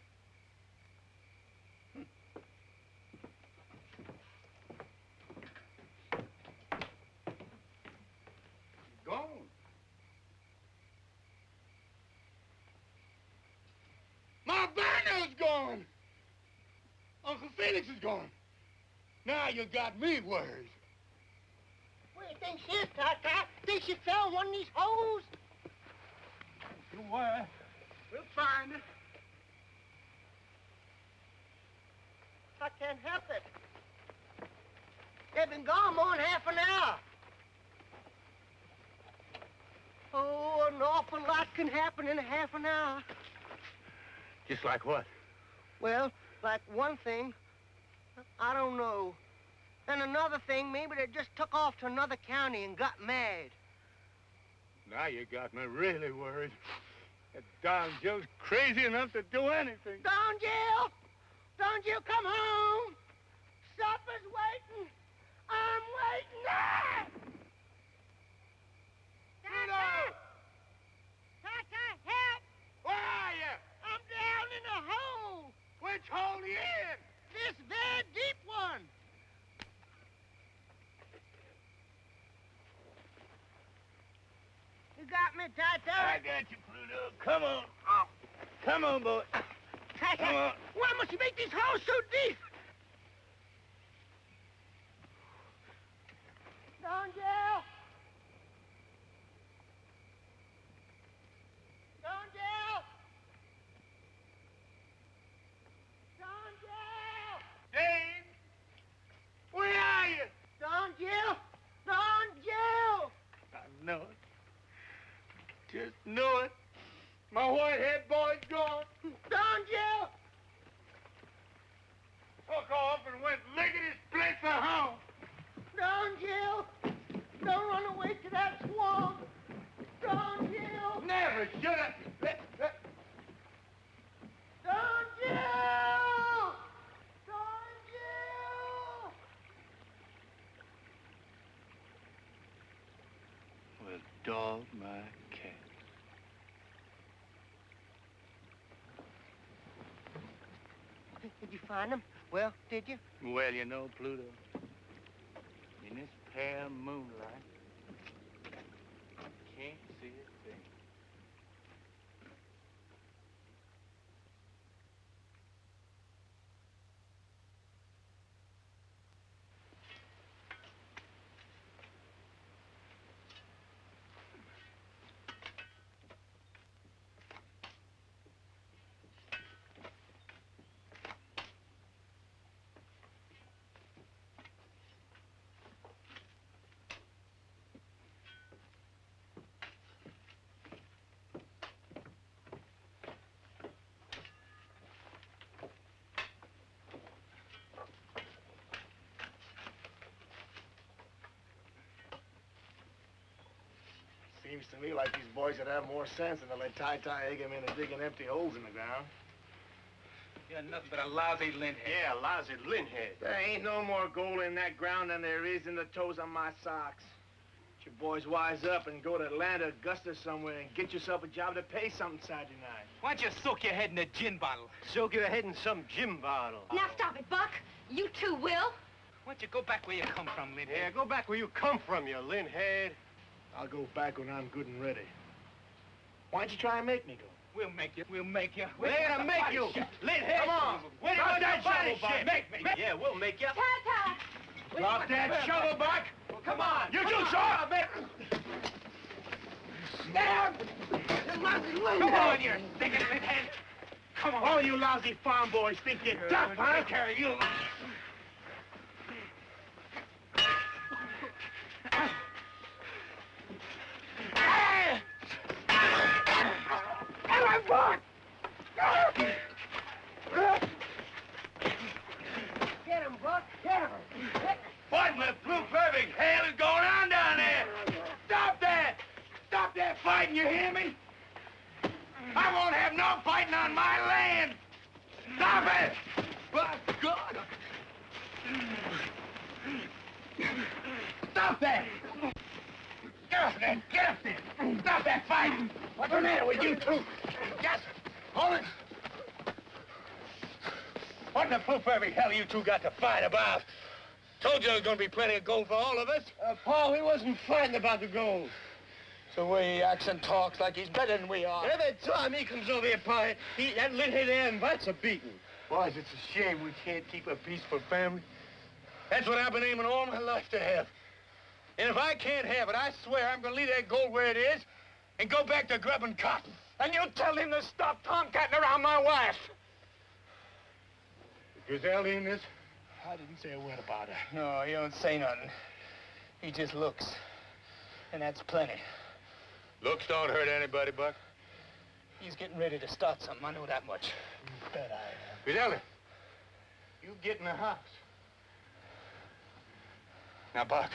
Gone. My banner's gone. Uncle Felix is gone. Now you got me worried. What do you think she is, Ty-Ty? Think she fell in one of these holes? Don't worry. We'll find it. I can't help it. They've been gone more than half an hour. Oh, an awful lot can happen in half an hour. Just like what? Well, like one thing, I don't know. And another thing, maybe they just took off to another county and got mad. Now you got me really worried. That darn Jill's crazy enough to do anything. Don Jill! Don Jill, come home! Supper's waiting! I'm waiting! Ah! Pluto! Tata, help! Where are you? I'm down in a hole! Which hole are you in? This very deep one! You got me, Tata? I got you, Pluto. Come on. Oh. Come on, boy. Tata, Come on. why must you make these holes so deep? Don Jill! Don Jill! Don Jill! Dave! Where are you? Don Jill! Don Jill! I know it. Just know it. My white-head boy's gone. Don Jill! Took off and went lickety-split for home. Don Jill! Don't run away to that swamp! Don Jill! Never should have. Don Jill! Don Jill! Well, dog my cat. Did you find them? Well, did you? Well, you know, Pluto, in this pale moonlight, can't see a thing. Seems to me like these boys would have more sense than to let Ty egg him into digging empty holes in the ground. You're nothing but a lousy lint-head. Yeah, lousy lint-head. There ain't no more gold in that ground than there is in the toes on my socks. Get your boys wise up and go to Atlanta, Augusta somewhere and get yourself a job to pay something Saturday night. Why don't you soak your head in a gin bottle? Soak your head in some gin bottle. Now stop it, Buck. You too will. Why don't you go back where you come from, lint-head? Yeah, go back where you come from, you lint-head. I'll go back when I'm good and ready. Why don't you try and make me go? We'll make you. We'll make you. We're gonna make you. Lint-head. Come on. Where do you Drop want that that shovel, body Buck. shit? Make me. Yeah, we'll make you. Tata! Drop that shovel, Buck. Well, come on. You too, Shaw. Down! Come on, you stinking lint-head. Come on. All you lousy farm boys think you're tough, huh? Take care of you. Get him, Buck! Get him! What in the blue perfect hell is going on down there? Stop that! Stop that fighting, you hear me? I won't have no fighting on my land! Stop it! By God! Stop that! Get up there! Get up there! Stop that fighting! What's the matter with you two? Yes! Hold it! What in the blue perfect hell you two got to fight about? Told you there was going to be plenty of gold for all of us. Paul, he wasn't fighting about the gold. It's the way he acts and talks like he's better than we are. Every time he comes over here, Pa, that lint-head there invites a beating. Boys, it's a shame we can't keep a peaceful family. That's what I've been aiming all my life to have. And if I can't have it, I swear I'm going to leave that gold where it is and go back to grubbing cotton. And you tell him to stop tomcatting around my wife. Is Griselda in this? I didn't say a word about her. No, he don't say nothing. He just looks. And that's plenty. Looks don't hurt anybody, Buck. He's getting ready to start something. I know that much. Bet I am. Griselda, you get in the house. Now, Buck,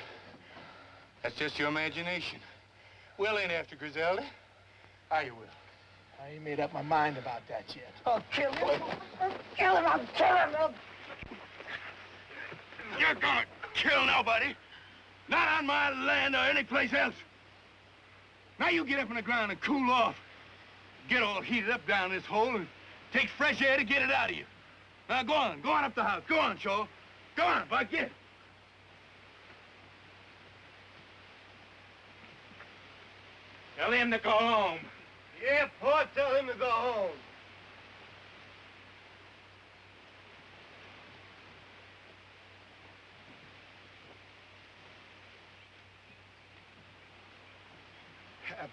that's just your imagination. We'll ain't after Griselda. How you will? I ain't made up my mind about that yet. I'll kill him. I'll kill him. I'll kill him. You're gonna kill nobody. Not on my land or any place else. Now you get up on the ground and cool off. Get all heated up down this hole and take fresh air to get it out of you. Now go on up the house. Go on, Shaw. Go on, Buck, get it. Tell him to go home. Yeah, Pa, tell him to go home.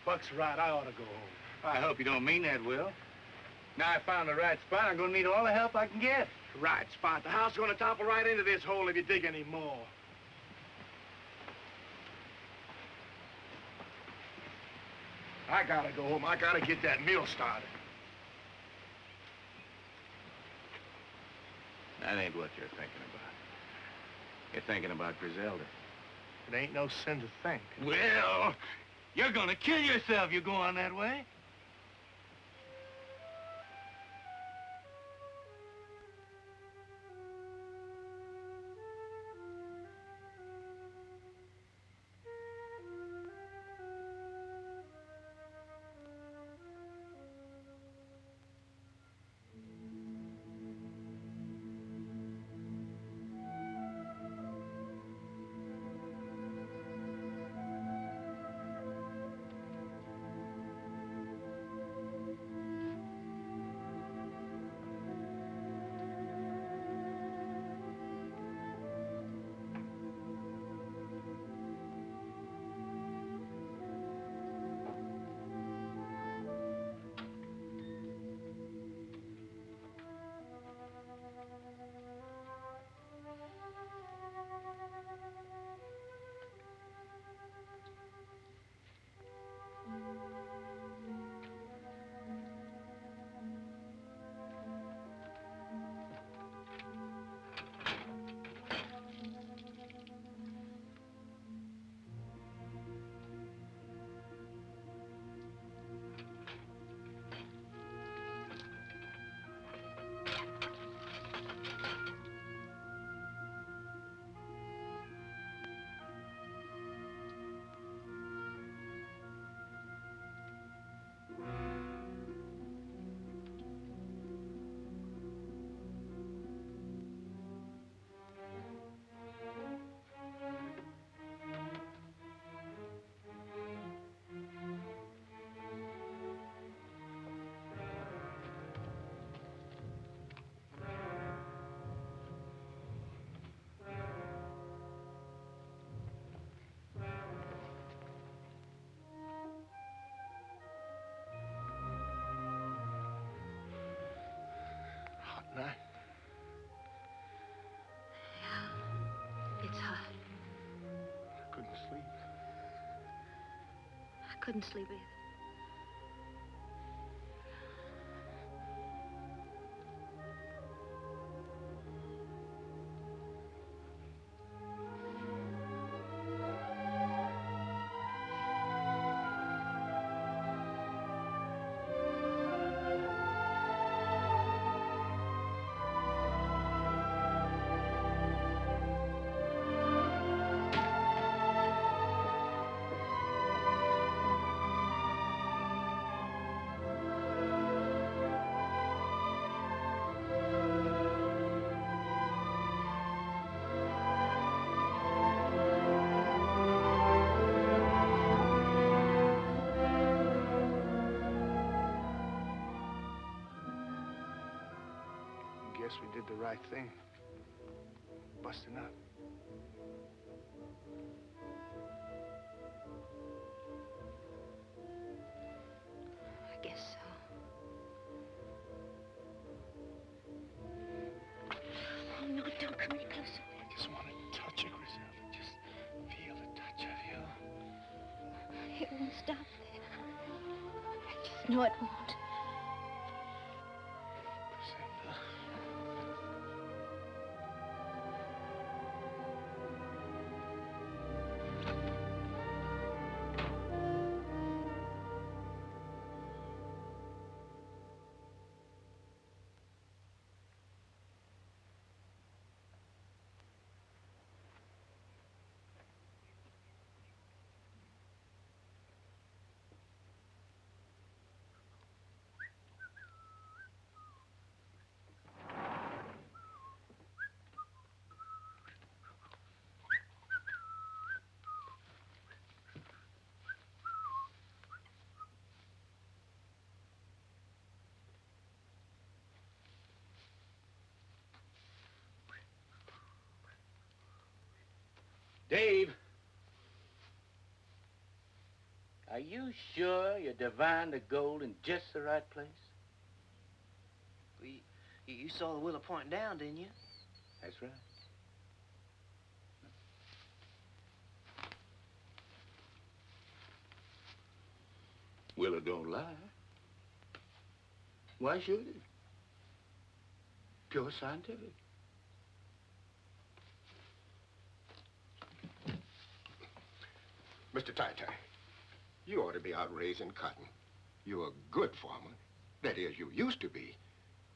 Buck's right. I ought to go home. I hope you don't mean that, Will. Now I found the right spot. I'm gonna need all the help I can get. Right spot. The house is gonna topple right into this hole if you dig any more. I gotta go home. I gotta get that mill started. That ain't what you're thinking about. You're thinking about Griselda. It ain't no sin to think. Well, you're gonna kill yourself if you go on that way. Night. Yeah, it's hot. I couldn't sleep. I couldn't sleep either. Guess we did the right thing. Busting up. I guess so. Oh, no, don't come any closer. I just want to touch you, Griselda. Just feel the touch of you. It won't stop there. I just know it won't. Dave. Are you sure you divined the gold in just the right place? Well, you saw the willow pointing down, didn't you? That's right. Willow don't lie. Why should it? Pure scientific. Mr. Tai-Tai, you ought to be out raising cotton. You're a good farmer. That is, you used to be.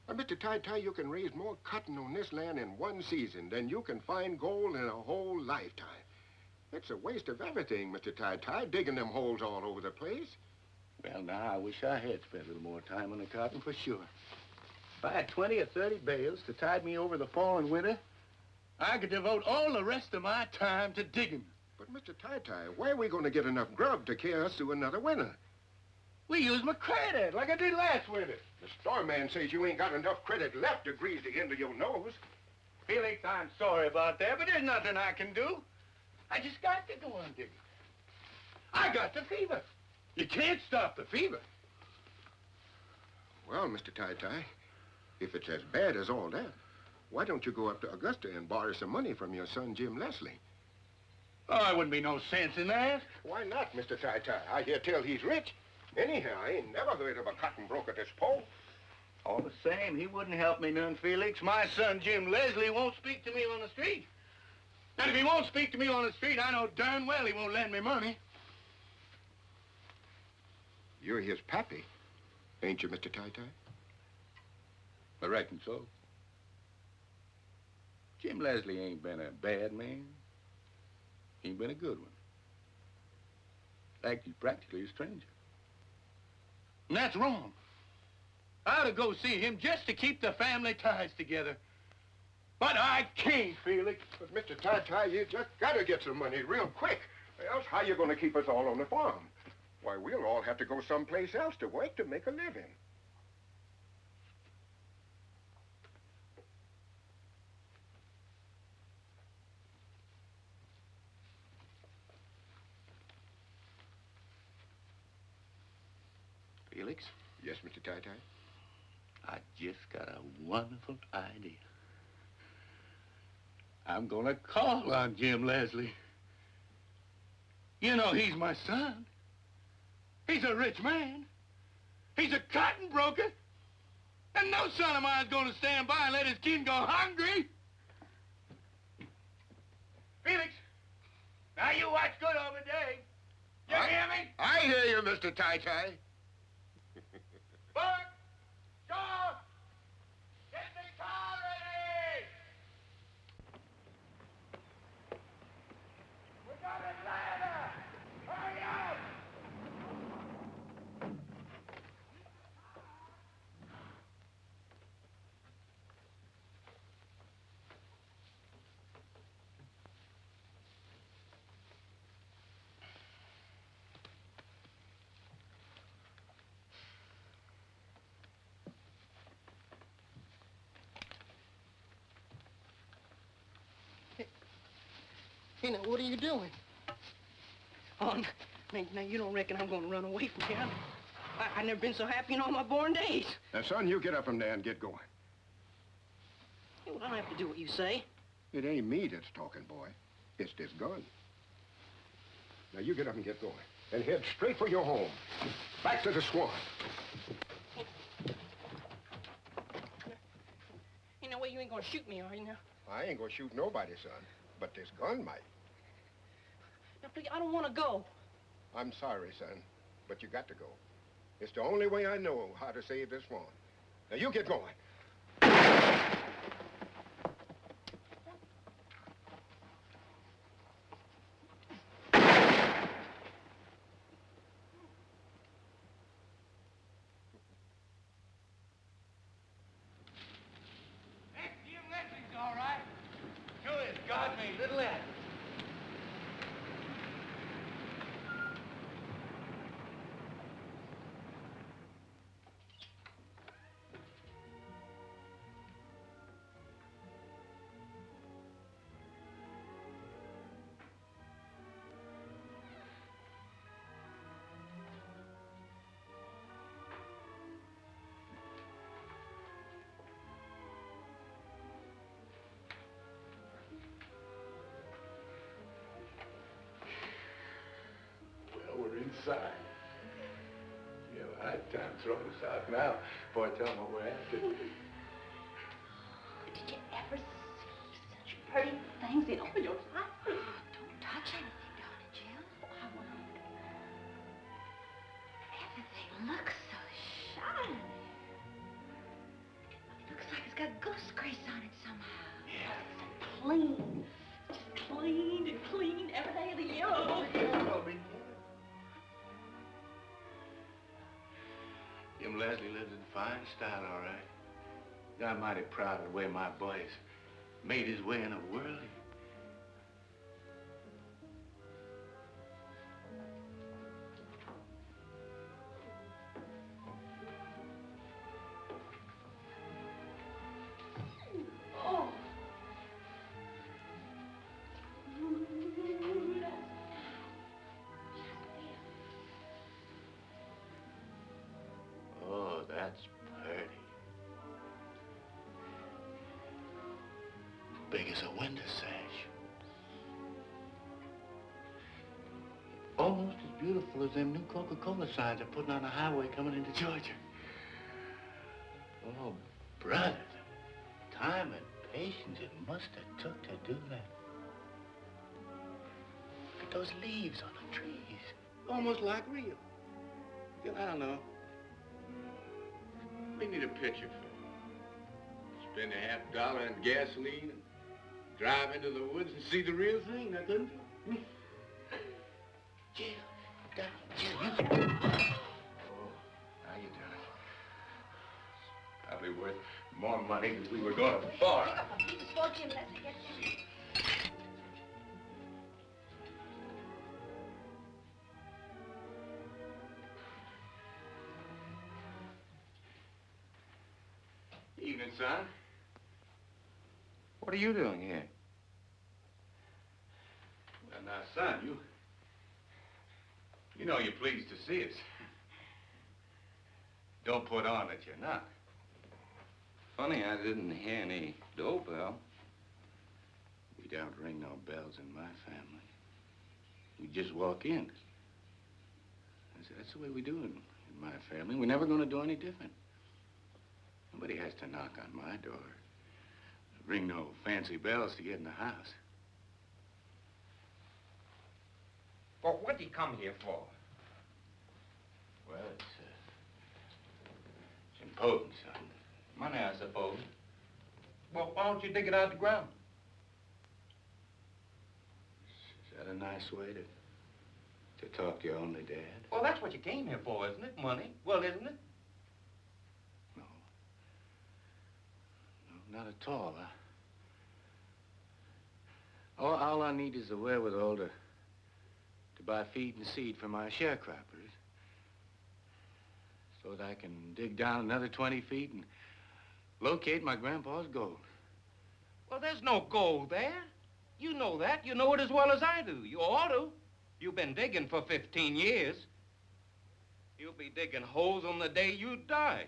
Mr. Tai-Tai, you can raise more cotton on this land in one season than you can find gold in a whole lifetime. It's a waste of everything, Mr. Tai-Tai, digging them holes all over the place. Well, now, I wish I had spent a little more time on the cotton for sure. If I had 20 or 30 bales to tide me over the fall and winter, I could devote all the rest of my time to digging. But, Mr. Tai-Tai, where are we going to get enough grub to carry us through another winter? We use my credit, like I did last winter. The store man says you ain't got enough credit left to grease the end of your nose. Felix, I'm sorry about that, but there's nothing I can do. I just got to go on digging. I got the fever. You can't stop the fever. Well, Mr. Tai-Tai, if it's as bad as all that, why don't you go up to Augusta and borrow some money from your son, Jim Leslie? Oh, there wouldn't be no sense in that. Why not, Mr. Tai-Tai? I hear tell he's rich. Anyhow, I ain't never heard of a cotton broker this pole. All the same, he wouldn't help me none, Felix. My son, Jim Leslie, won't speak to me on the street. And if he won't speak to me on the street, I know darn well he won't lend me money. You're his pappy, ain't you, Mr. Tai-Tai? I reckon so. Jim Leslie ain't been a bad man. He ain't been a good one. In fact, he's practically a stranger. And that's wrong. I ought to go see him just to keep the family ties together. But I can't, Felix. But, Mr. Tai-Tai, you just gotta get some money real quick. Else, how you gonna keep us all on the farm? Why, we'll all have to go someplace else to work to make a living. Felix? Yes, Mr. Tai-Tai? I just got a wonderful idea. I'm gonna call on Jim Leslie. You know, he's my son. He's a rich man. He's a cotton broker. And no son of mine's gonna stand by and let his kin go hungry. Felix, now you watch good over Dave. You hear me? I hear you, Mr. Tai-Tai. Buck! Shaw! Get the car ready! We got a ladder! Hurry up! Hey, now, what are you doing? Oh, now you don't reckon I'm going to run away from here? I've never been so happy in all my born days. Now, son, you get up from there and get going. Hey, well, I don't have to do what you say. It ain't me that's talking, boy. It's this gun. Now, you get up and get going. And head straight for your home. Back to the swamp. Hey, now, wait, you ain't going to shoot me, are you, now? I ain't gonna shoot nobody, son. But this gun might. Now, please, I don't want to go. I'm sorry, son, but you got to go. It's the only way I know how to save this swamp. Now, you get going. Jim Leslie's all right. Sure is. God made Little Acre. sign. You have a hard time throwing us out now before I tell them what we're after. Did you ever see such pretty things in all your life? Don't touch anything, darling Jim. I won't. Everything looks so shiny. It looks like it's got ghost grease on it somehow. Yeah. It's clean. Just cleaned and cleaned every day of the year. Oh, Jim Leslie lives in fine style, all right. I'm mighty proud of the way my boy has made his way in the world. Oh. Oh, that's pretty. Big as a window sash. Almost as beautiful as them new Coca-Cola signs they're putting on the highway coming into Georgia. Oh, brother, the time and patience it must have took to do that. Look at those leaves on the trees. Almost like real. I don't know. We need a picture for it. Spend $50 on gasoline and drive into the woods and see the real thing, now couldn't you? Jill, Jill, you... Oh, now you done it. Probably worth more money than we were going to borrow. Jim, let's get you. Evening, son. What are you doing here? Well, now, son, you know you're pleased to see us. Don't put on that you're not. Funny, I didn't hear any doorbell. We don't ring no bells in my family. We just walk in. That's the way we do it in my family. We're never going to do any different. Nobody has to knock on my door. Ring no fancy bells to get in the house. Well, what did he come here for? Well, it's important, son. Money, I suppose. Well, why don't you dig it out of the ground? Is that a nice way to talk to your only dad? Well, that's what you came here for, isn't it? Money. Well, isn't it? No, not at all. All I need is the wherewithal to buy feed and seed for my sharecroppers so that I can dig down another 20 feet and locate my grandpa's gold. Well, there's no gold there. You know that. You know it as well as I do. You ought to. You've been digging for 15 years. You'll be digging holes on the day you die.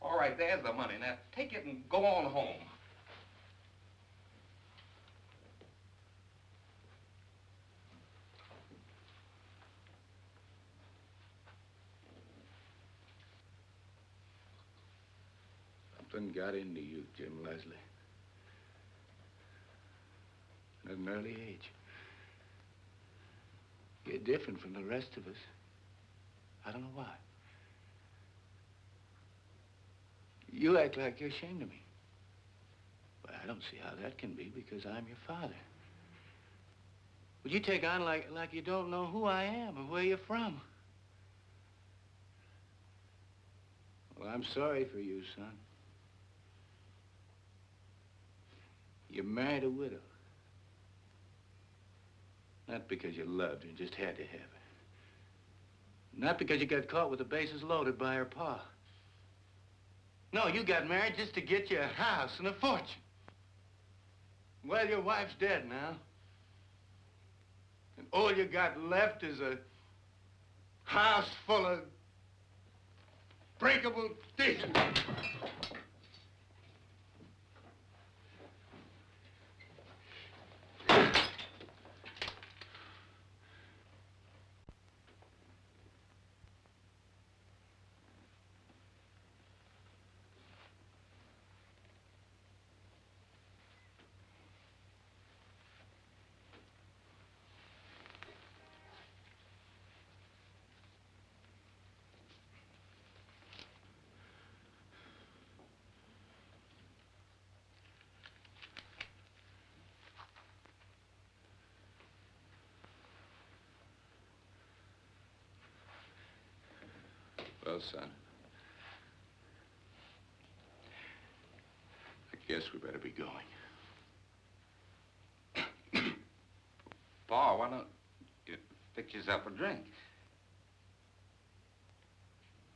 All right, there's the money. Now, take it and go on home. Something got into you, Jim Leslie. At an early age. You're different from the rest of us. I don't know why. You act like you're ashamed of me. But I don't see how that can be because I'm your father. Would you take on like you don't know who I am or where you're from? Well, I'm sorry for you, son. You married a widow. Not because you loved her and just had to have her. Not because you got caught with the bases loaded by her pa. No, you got married just to get you a house and a fortune. Well, your wife's dead now. And all you got left is a house full of breakable dishes. Well, son, I guess we better be going. Pa, why don't you fix yourself a drink?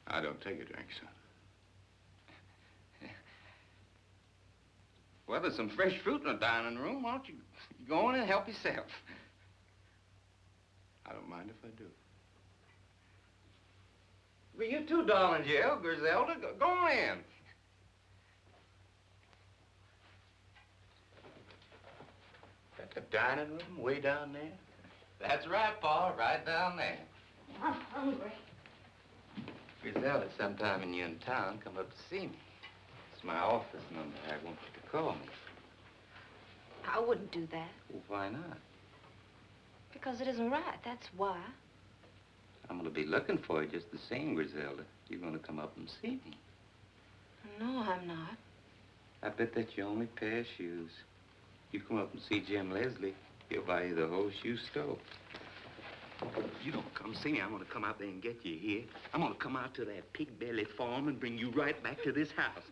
I don't take a drink, son. Well, there's some fresh fruit in the dining room. Why don't you go in and help yourself? I don't mind if I do. Well, you too, darling Jill, Griselda. Go on in. Got the dining room way down there? That's right, Pa, right down there. I'm hungry. Griselda, sometime when you're in town, come up to see me. It's my office number. I want you to call me. I wouldn't do that. Well, why not? Because it isn't right, that's why. I'm going to be looking for you just the same, Griselda. You're going to come up and see me. No, I'm not. I bet that's your only pair of shoes. You come up and see Jim Leslie, he'll buy you the whole shoe store. If you don't come see me, I'm going to come out there and get you here. I'm going to come out to that pig belly farm and bring you right back to this house.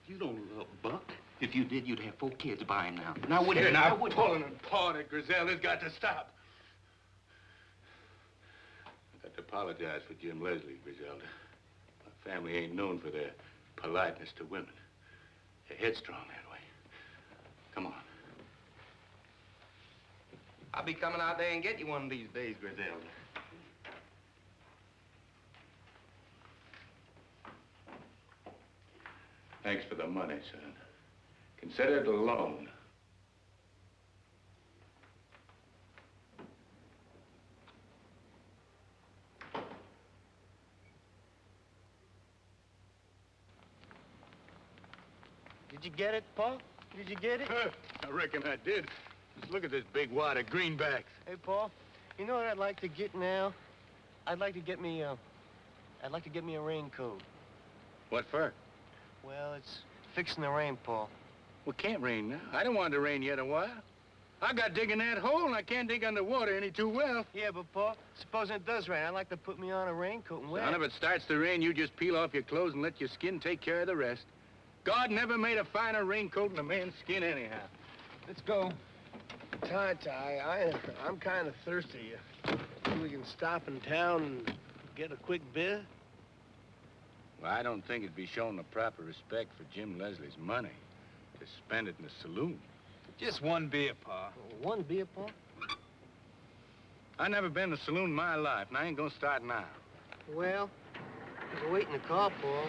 You don't love Buck. If you did, you'd have 4 kids by him now. Now, wouldn't you? Now, pulling and pawing at Griselda's got to stop. I got to apologize for Jim Leslie, Griselda. My family ain't known for their politeness to women. They're headstrong that way. Come on. I'll be coming out there and get you one of these days, Griselda. Thanks for the money, son. Consider it a loan. Did you get it, Pa? Did you get it? I reckon I did. Just look at this big wad of greenbacks. Hey, Pa, you know what I'd like to get now? I'd like to get me a raincoat. What for? Well, it's fixing the rain, Pa. Well, it can't rain now. I don't want it to rain yet a while. I got digging that hole, and I can't dig underwater any too well. Yeah, but, Pa, supposing it does rain, I'd like to put me on a raincoat and wear Son, it. if it starts to rain, you just peel off your clothes and let your skin take care of the rest. God never made a finer raincoat than a man's skin anyhow. Let's go. I'm kind of thirsty. Think we can stop in town and get a quick beer? Well, I don't think it'd be showing the proper respect for Jim Leslie's money to spend it in the saloon. Just one beer, Pa. One beer, Pa? I never been in a saloon in my life, and I ain't gonna start now. Well, there's a wait in the car, Pa.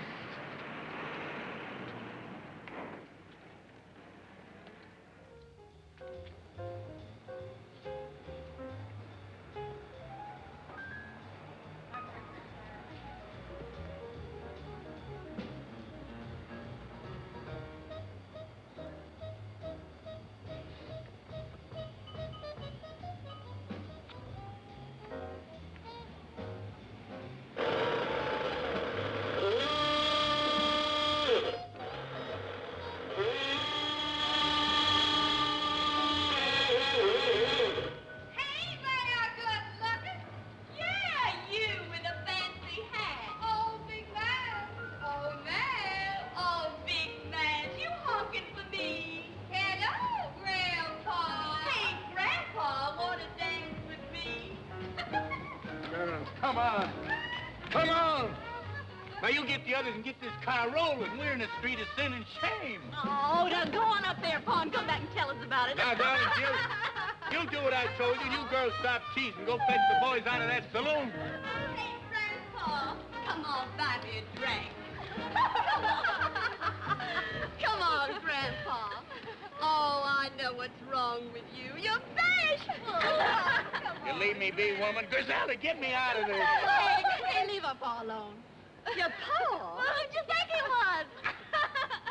Come on. Come on. Now you get the others and get this car rolling. We're in the street of sin and shame. Oh, now go on up there, Pa, and come back and tell us about it. Now, darling, you do what I told you. You girls stop teasing. Go fetch the boys out of that saloon. Hey, Grandpa, come on, buy me a drink. Come on, Grandpa. Oh, I know what's wrong with you. You're bashful. You leave me be, woman. Griselda, get me out of there. Hey, leave our Pa alone. Your Pa? Who'd you think it was?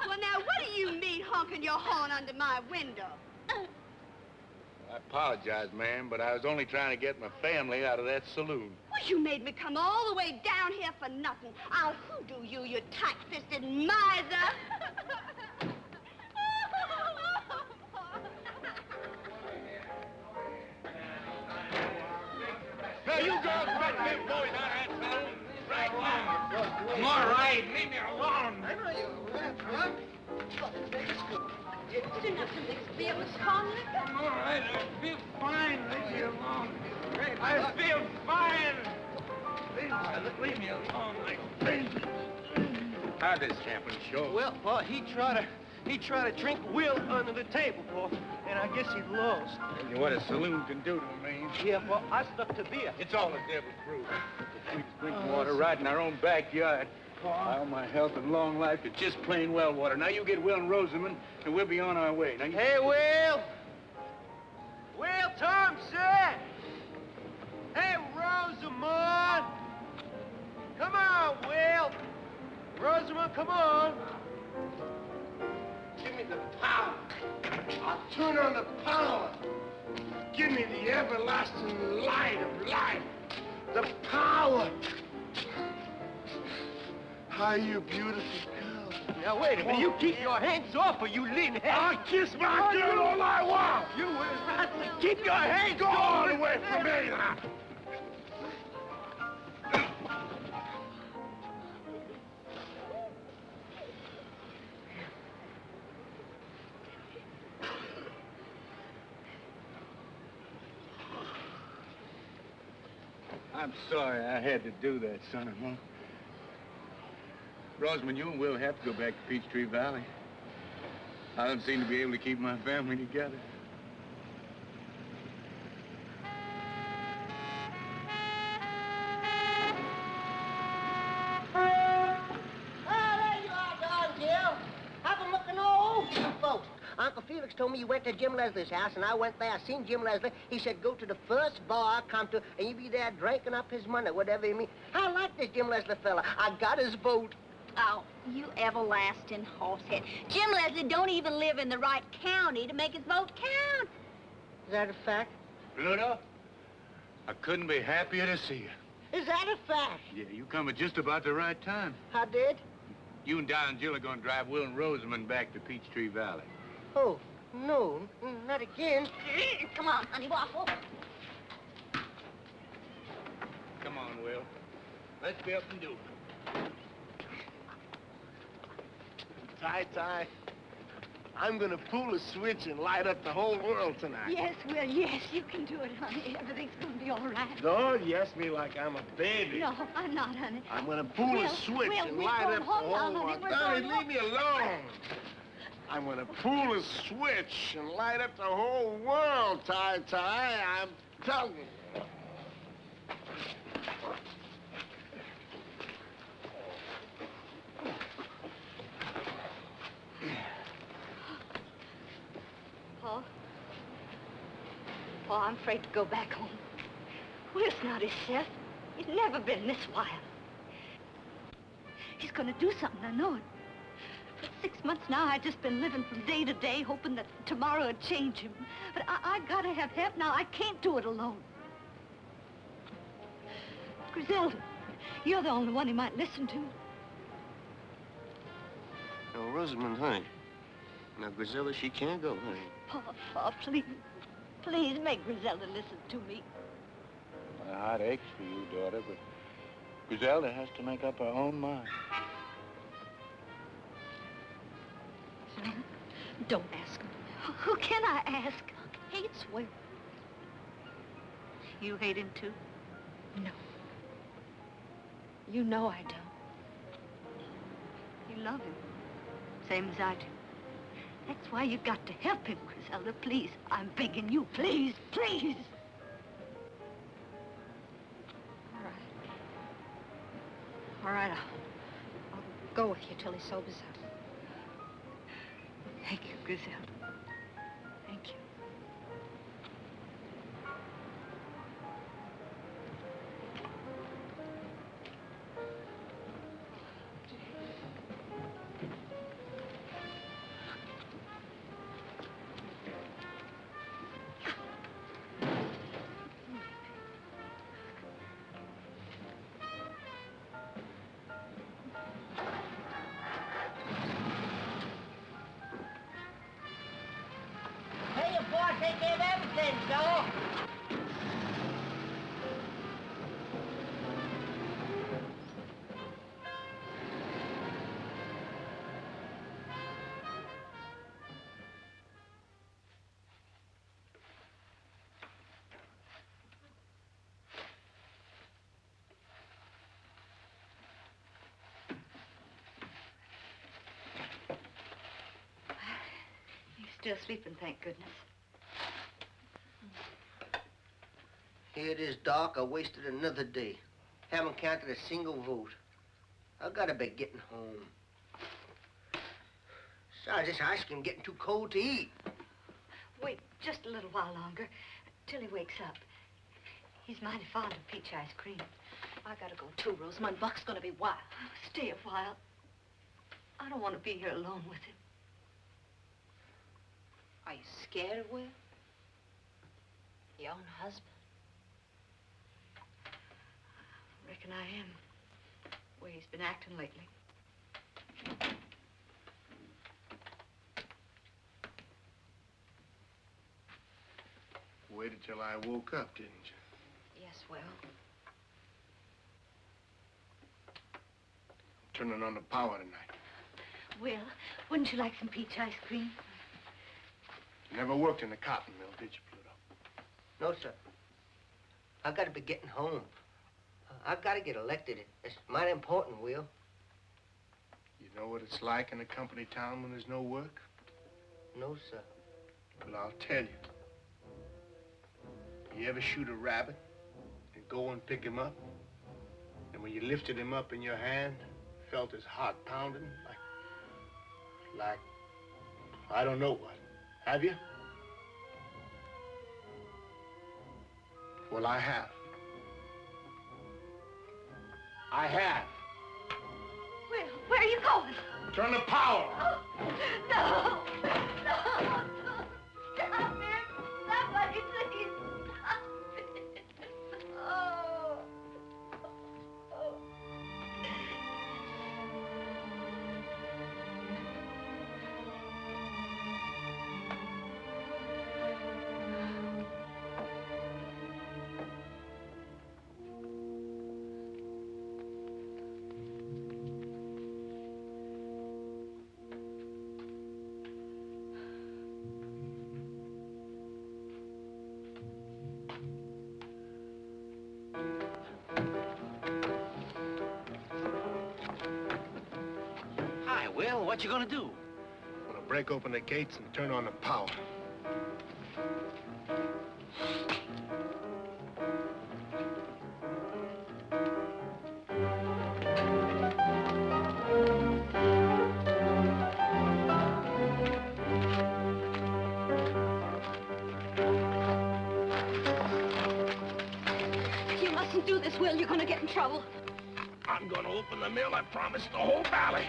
Well, now, what do you mean honking your horn under my window? I apologize, ma'am, but I was only trying to get my family out of that saloon. Well, you made me come all the way down here for nothing. I'll hoodoo you, you tight-fisted miser. Now, you girls let them boys out of that saloon right now. I'm all right. Leave me alone. I know you. What? You're not to mix beer with strong liquor. I'm all right. I feel fine. Leave me alone. I feel fine. Leave me alone. How'd this happen, Shaw? Well, Pa, he tried to drink Will under the table, Pa, and I guess he lost. And what a saloon can do to a man. Yeah, Pa, I stuck to beer. It's all the devil's brew. The sweetest drinking water right in our own backyard. All my health and long life, it's just plain well water. Now you get Will and Rosamund, and we'll be on our way. Now you... Hey, Will! Will Thompson! Hey, Rosamund! Come on, Will! Rosamund, come on! Give me the power. I'll turn on the power. Give me the everlasting light of life. The power. How you beautiful girl. Now, wait a minute. You keep your hands off or you lean head. I'll kiss my girl all I want. You will not keep your hands Go all the way from me now. I'm sorry I had to do that, son-in-law. Rosamund, you and Will have to go back to Peachtree Valley. I don't seem to be able to keep my family together. There you are, darling Jill. Have a look at all you folks. Uncle Felix told me you went to Jim Leslie's house, and I went there. I seen Jim Leslie. He said, go to the first bar I come to, and you be there drinking up his money, whatever you mean. I like this Jim Leslie fella. I got his vote. Oh, you everlasting horsehead. Jim Leslie don't even live in the right county to make his vote count. Is that a fact? Pluto, I couldn't be happier to see you. Is that a fact? Yeah, you come at just about the right time. I did? You and Darlin and Jill are going to drive Will and Rosamund back to Peachtree Valley. Oh, no, not again. Come on, honey, waffle. Come on, Will. Let's be up and do it. Ty, I'm gonna pull a switch and light up the whole world tonight. Yes, Will, yes, you can do it, honey. Everything's gonna be all right. Don't yes me like I'm a baby. No, I'm not, honey. I'm gonna pull a switch and we're light going up the home whole now, honey. world. We're Donnie, going leave me alone. I'm gonna pull a switch and light up the whole world, Ty. I'm telling you. Paul, I'm afraid to go back home. Will's not himself. He's never been this wild. He's gonna do something, I know it. For 6 months now, I've just been living from day to day, hoping that tomorrow would change him. But I gotta have help now. I can't do it alone. Griselda, you're the only one he might listen to. Oh, Rosamund, honey. Now, Griselda, she can't go, honey. Paul, please. Please make Griselda listen to me. My heart aches for you, daughter, but Griselda has to make up her own mind. Don't ask him. Who can I ask? I hate Swint. You hate him, too? No. You know I don't. You love him, same as I do. That's why you got to help him, Griselda. Please, I'm begging you. Please, please. All right, I'll go with you till he sobers up. Thank you, Griselda. Thank you. Take care of everything, Joe. He's still sleeping, thank goodness. Here it is, Doc. I wasted another day. Haven't counted a single vote. I gotta be getting home. Besides, this ice cream getting too cold to eat. Wait just a little while longer, till he wakes up. He's mighty fond of peach ice cream. I gotta go too, Rosamund. Buck's gonna be wild. Stay a while. I don't want to be here alone with him. Are you scared of Will? Your own husband? Reckon I am. The way he's been acting lately. Waited till I woke up, didn't you? Yes, well. Turning on the power tonight. Will, wouldn't you like some peach ice cream? You never worked in the cotton mill, did you, Pluto? No, sir. I gotta be getting home. I gotta get elected. It's mighty important, Will. You know what it's like in a company town when there's no work? No, sir. Well, I'll tell you. You ever shoot a rabbit and go and pick him up? And when you lifted him up in your hand, felt his heart pounding like, I don't know what. Have you? Well, I have. I have. Will, where are you going? Turn the power. Oh, no. No. Stop it. Somebody, please. Stop it. Oh. Oh. What you gonna do? I'm gonna break open the gates and turn on the power. You mustn't do this, Will. You're gonna get in trouble. I'm gonna open the mill, I promise, the whole valley.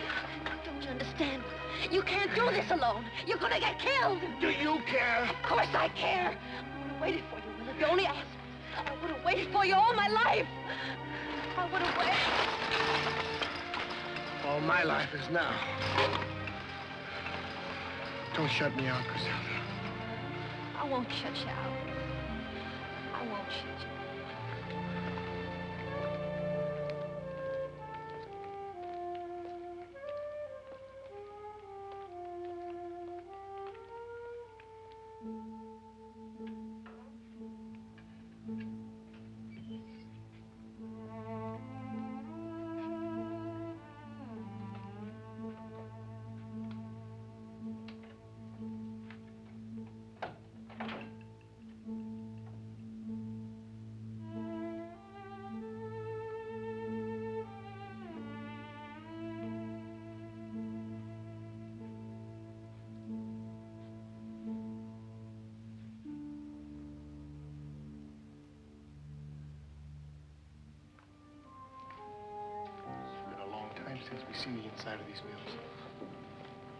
Don't you understand? You can't do this alone. You're gonna get killed. Do you care? Of course I care. I would have waited for you, Will, if you only asked. I would have waited for you all my life. I would have waited. All my life is now. Don't shut me out, Griselda. I won't shut you out. I won't shut you out. since we seen the inside of these mills?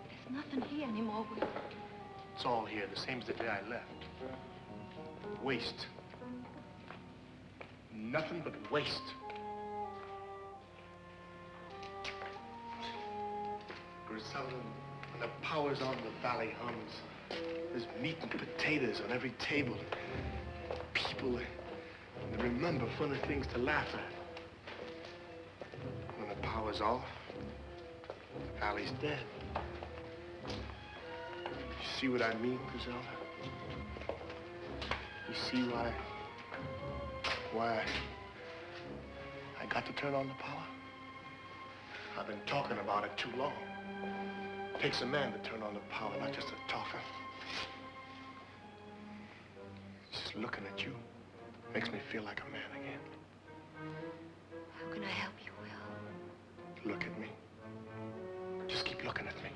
There's nothing here anymore, Will. It's all here, the same as the day I left. Waste. Nothing but waste. Griselda, when the power's on, the valley hums. There's meat and potatoes on every table. People, they remember funny things to laugh at. When the power's off, the valley's dead. You see what I mean, Griselda? You see why I got to turn on the power? I've been talking about it too long. It takes a man to turn on the power, not just a talker. Just looking at you makes me feel like a man again. How can I help you, Will? Look at me. Just keep looking at me.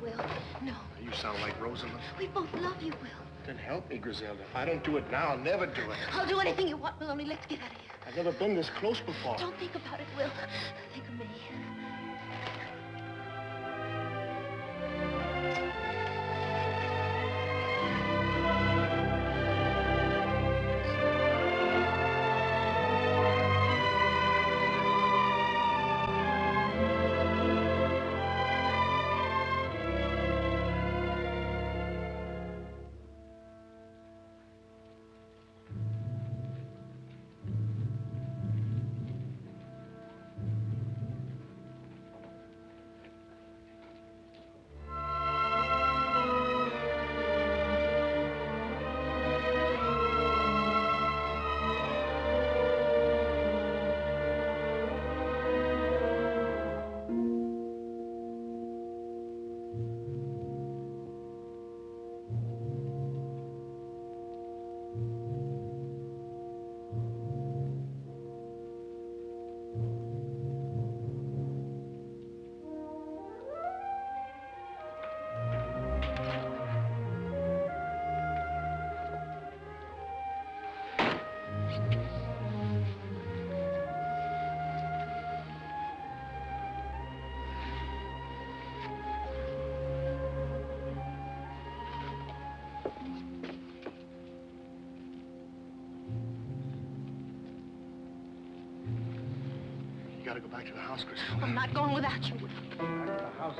Will, no. You sound like Rosamund. We both love you, Will. Then help me, Griselda. If I don't do it now, I'll never do it. I'll do anything you want, Will, only let's get out of here. I've never been this close before. Don't think about it, Will. Think of me. You gotta go back to the house, Griselda. I'm not going without you. Back to the house.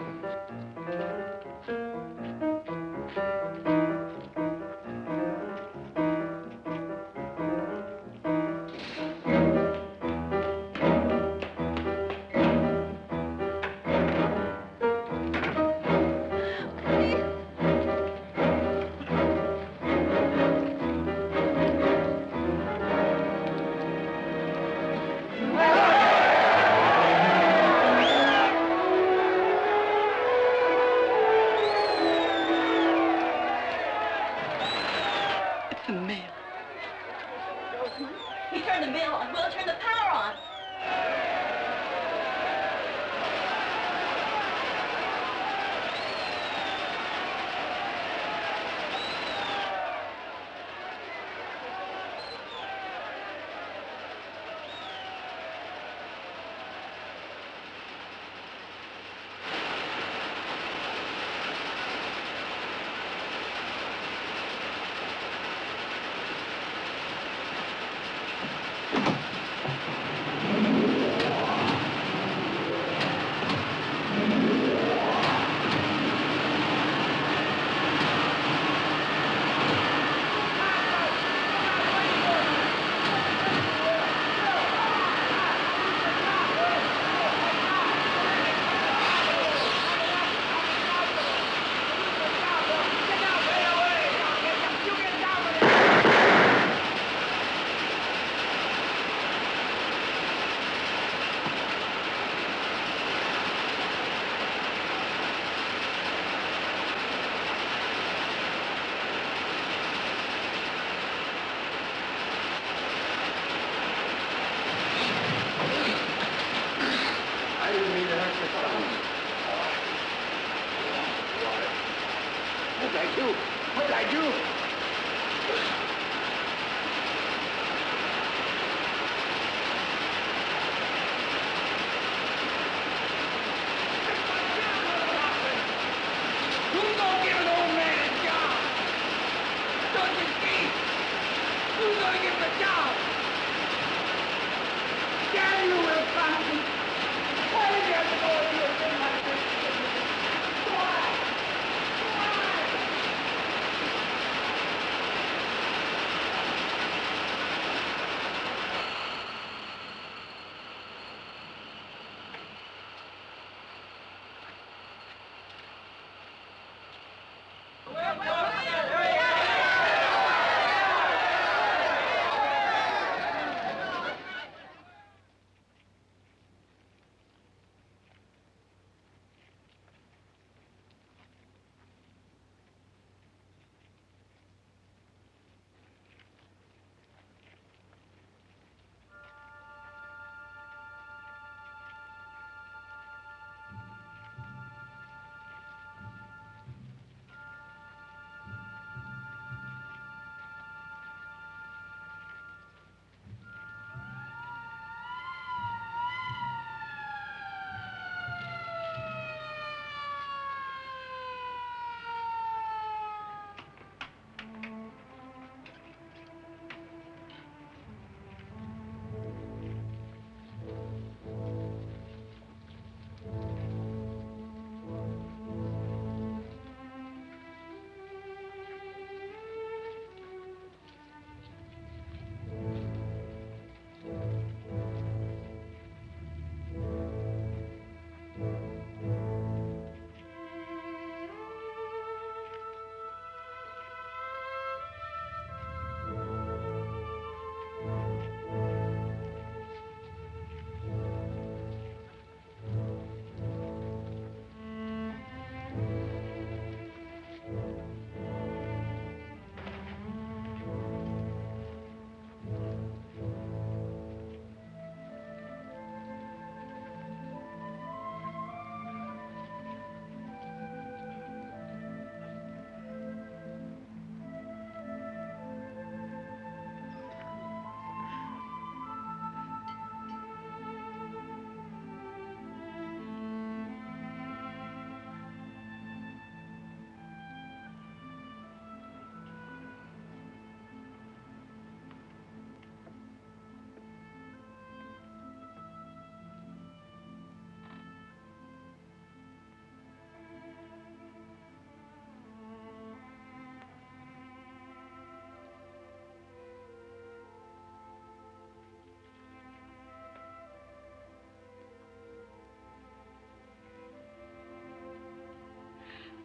What did I do?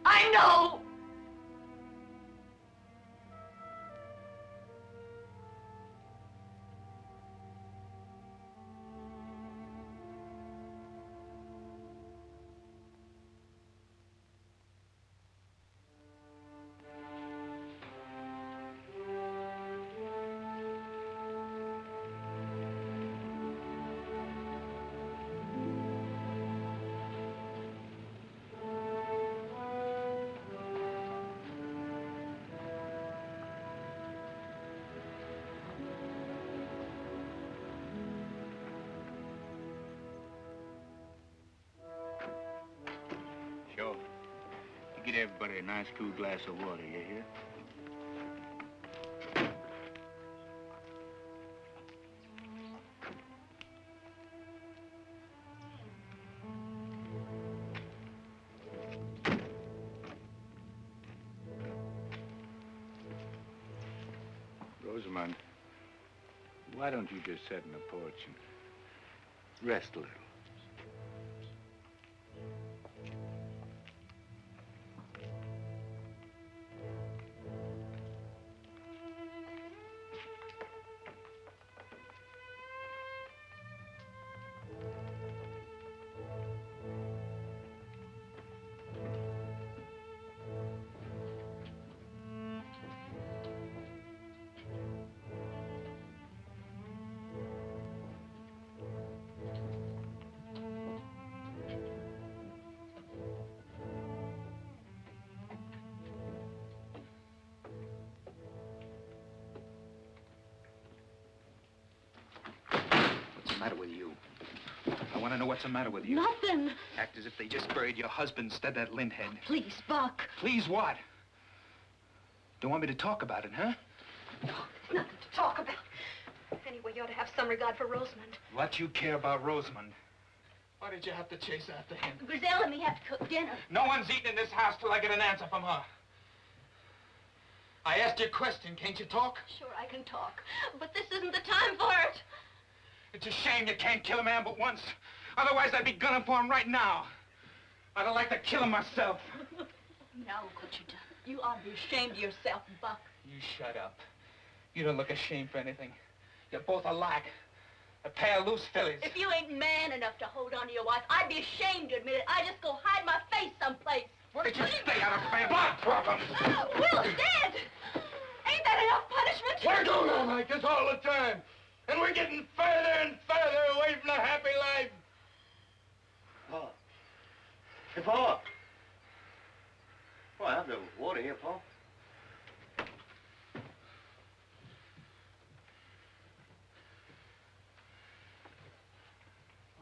I know! Sure. You get everybody a nice cool glass of water, you hear? Rosamund, why don't you just sit in the porch and rest a little? What's the matter with you? I want to know what's the matter with you. Nothing. Act as if they just buried your husband instead of that linthead. Please, Buck. Please what? Don't want me to talk about it, huh? Nothing to talk about. Anyway, you ought to have some regard for Rosamund. What you care about Rosamund? Why did you have to chase after him? Griselda and me have to cook dinner. No one's eating in this house till I get an answer from her. I asked you a question. Can't you talk? Sure, I can talk. But this isn't the time for it. It's a shame you can't kill a man but once. Otherwise, I'd be gunning for him right now. I'd have liked to kill him myself. Now, look what you done. You ought to be ashamed of yourself, Buck. You shut up. You don't look ashamed for anything. You're both alike. A pair of loose fillies. If you ain't man enough to hold on to your wife, I'd be ashamed to admit it. I'd just go hide my face someplace. Why don't you stay out of family problems? Oh, Will's dead. Ain't that enough punishment? We're going on like this all the time. And we're getting further and further away from the happy life. Paul. Hey, Paul. Well, I have the water here, Paul.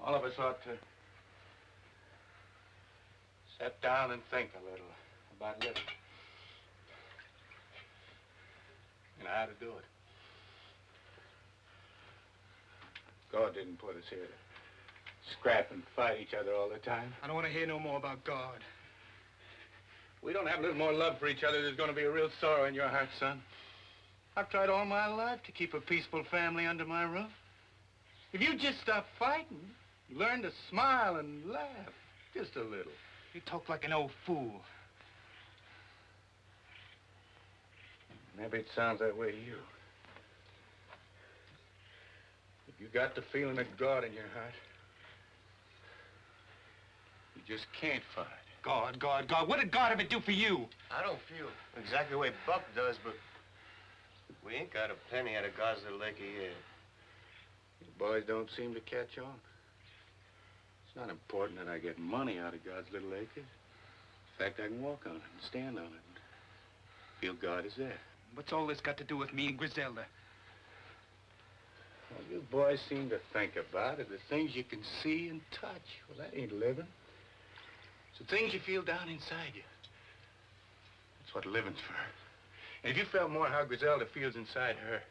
All of us ought to sit down and think a little about living. And how to do it. God didn't put us here to scrap and fight each other all the time. I don't want to hear no more about God. We don't have a little more love for each other, there's going to be a real sorrow in your heart, son. I've tried all my life to keep a peaceful family under my roof. If you just stop fighting, learn to smile and laugh, just a little. You talk like an old fool. Maybe it sounds that way to you. If you got the feeling of God in your heart, you just can't fight. God, God, God. What did God ever do for you? I don't feel exactly the way Buck does, but we ain't got a penny out of God's Little Acre yet. You boys don't seem to catch on. It's not important that I get money out of God's Little Acre. In fact, I can walk on it and stand on it and feel God is there. What's all this got to do with me and Griselda? Well, you boys seem to think about it, the things you can see and touch. Well, that ain't living. It's the things you feel down inside you. That's what living's for. And if you felt more how Griselda feels inside her,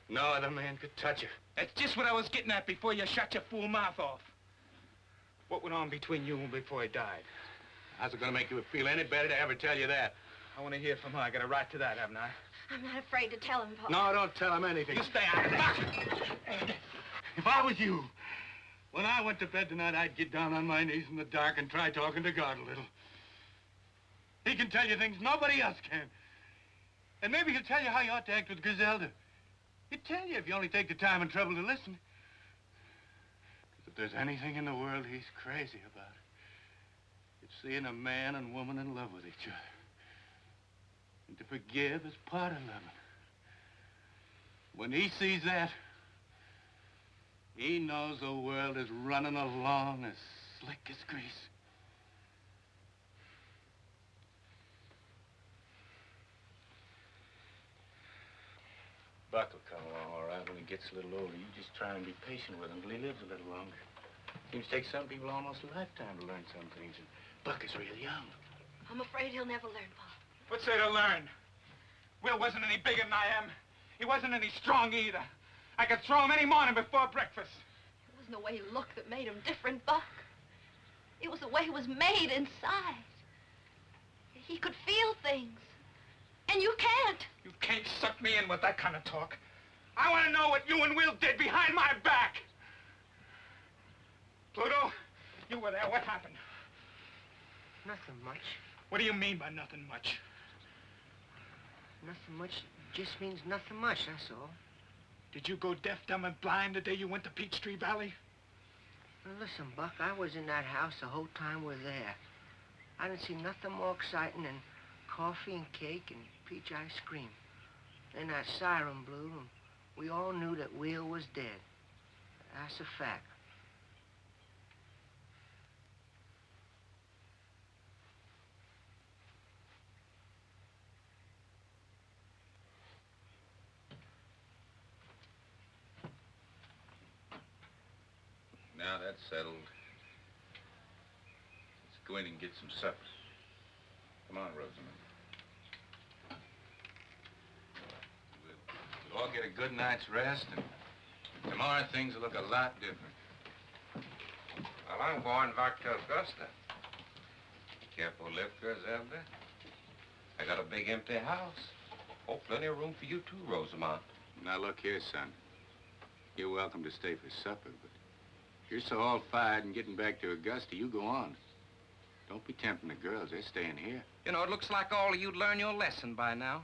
no other man could touch her. That's just what I was getting at before you shut your fool mouth off. What went on between you and before he died? How's it gonna make you feel any better to ever tell you that? I want to hear from her. I got a right to that, haven't I? I'm not afraid to tell him, Paul. No, don't tell him anything. You stay out of it. If I was you, when I went to bed tonight, I'd get down on my knees in the dark and try talking to God a little. He can tell you things nobody else can. And maybe he'll tell you how you ought to act with Griselda. He'd tell you if you only take the time and trouble to listen. If there's anything in the world he's crazy about, it's seeing a man and woman in love with each other. And to forgive is part of loving. When he sees that, he knows the world is running along as slick as grease. Buck will come along all right when he gets a little older. You just try and be patient with him until he lives a little longer. Seems to take some people almost a lifetime to learn some things, and Buck is real young. I'm afraid he'll never learn, Paul. What's there to learn? Will wasn't any bigger than I am. He wasn't any strong either. I could throw him any morning before breakfast. It wasn't the way he looked that made him different, Buck. It was the way he was made inside. He could feel things. And you can't. You can't suck me in with that kind of talk. I want to know what you and Will did behind my back. Pluto, you were there. What happened? Nothing much. What do you mean by nothing much? Nothing much just means nothing much, that's all. Did you go deaf, dumb, and blind the day you went to Peachtree Valley? Now listen, Buck, I was in that house the whole time we're there. I didn't see nothing more exciting than coffee and cake and peach ice cream. Then that siren blew, and we all knew that Will was dead. That's a fact. Now that's settled. Let's go in and get some supper. Come on, Rosamund. We'll all get a good night's rest, and tomorrow things will look a lot different. Well, I'm going back to Augusta. Careful lift, Griselda. I got a big empty house. Oh, plenty of room for you too, Rosamund. Now look here, son. You're welcome to stay for supper, but if you're so all fired and getting back to Augusta, you go on. Don't be tempting the girls. They're staying here. You know, it looks like all of you'd learn your lesson by now.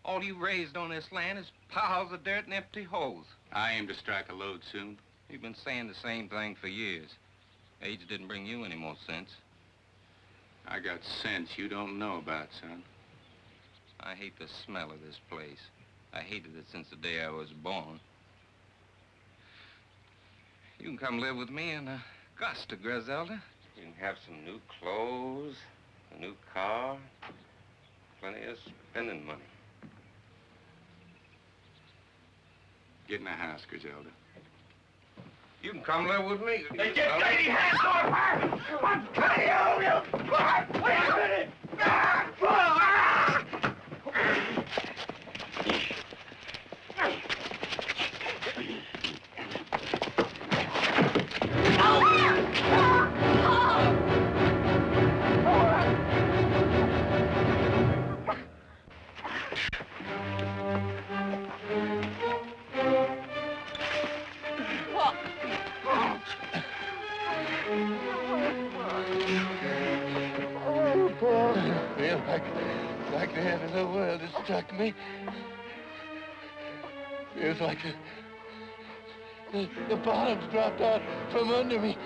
All you raised on this land is piles of dirt and empty holes. I aim to strike a lode soon. You've been saying the same thing for years. Age didn't bring you any more sense. I got sense you don't know about, son. I hate the smell of this place. I hated it since the day I was born. You can come live with me in Augusta, Griselda. You can have some new clothes, a new car, plenty of spending money. Get in the house, Griselda. You can come live with me. Hey, get lady hands off her! I'm cutting you! Wait a minute! Like the end of the world has struck me. Feels like the bottom's dropped out from under me.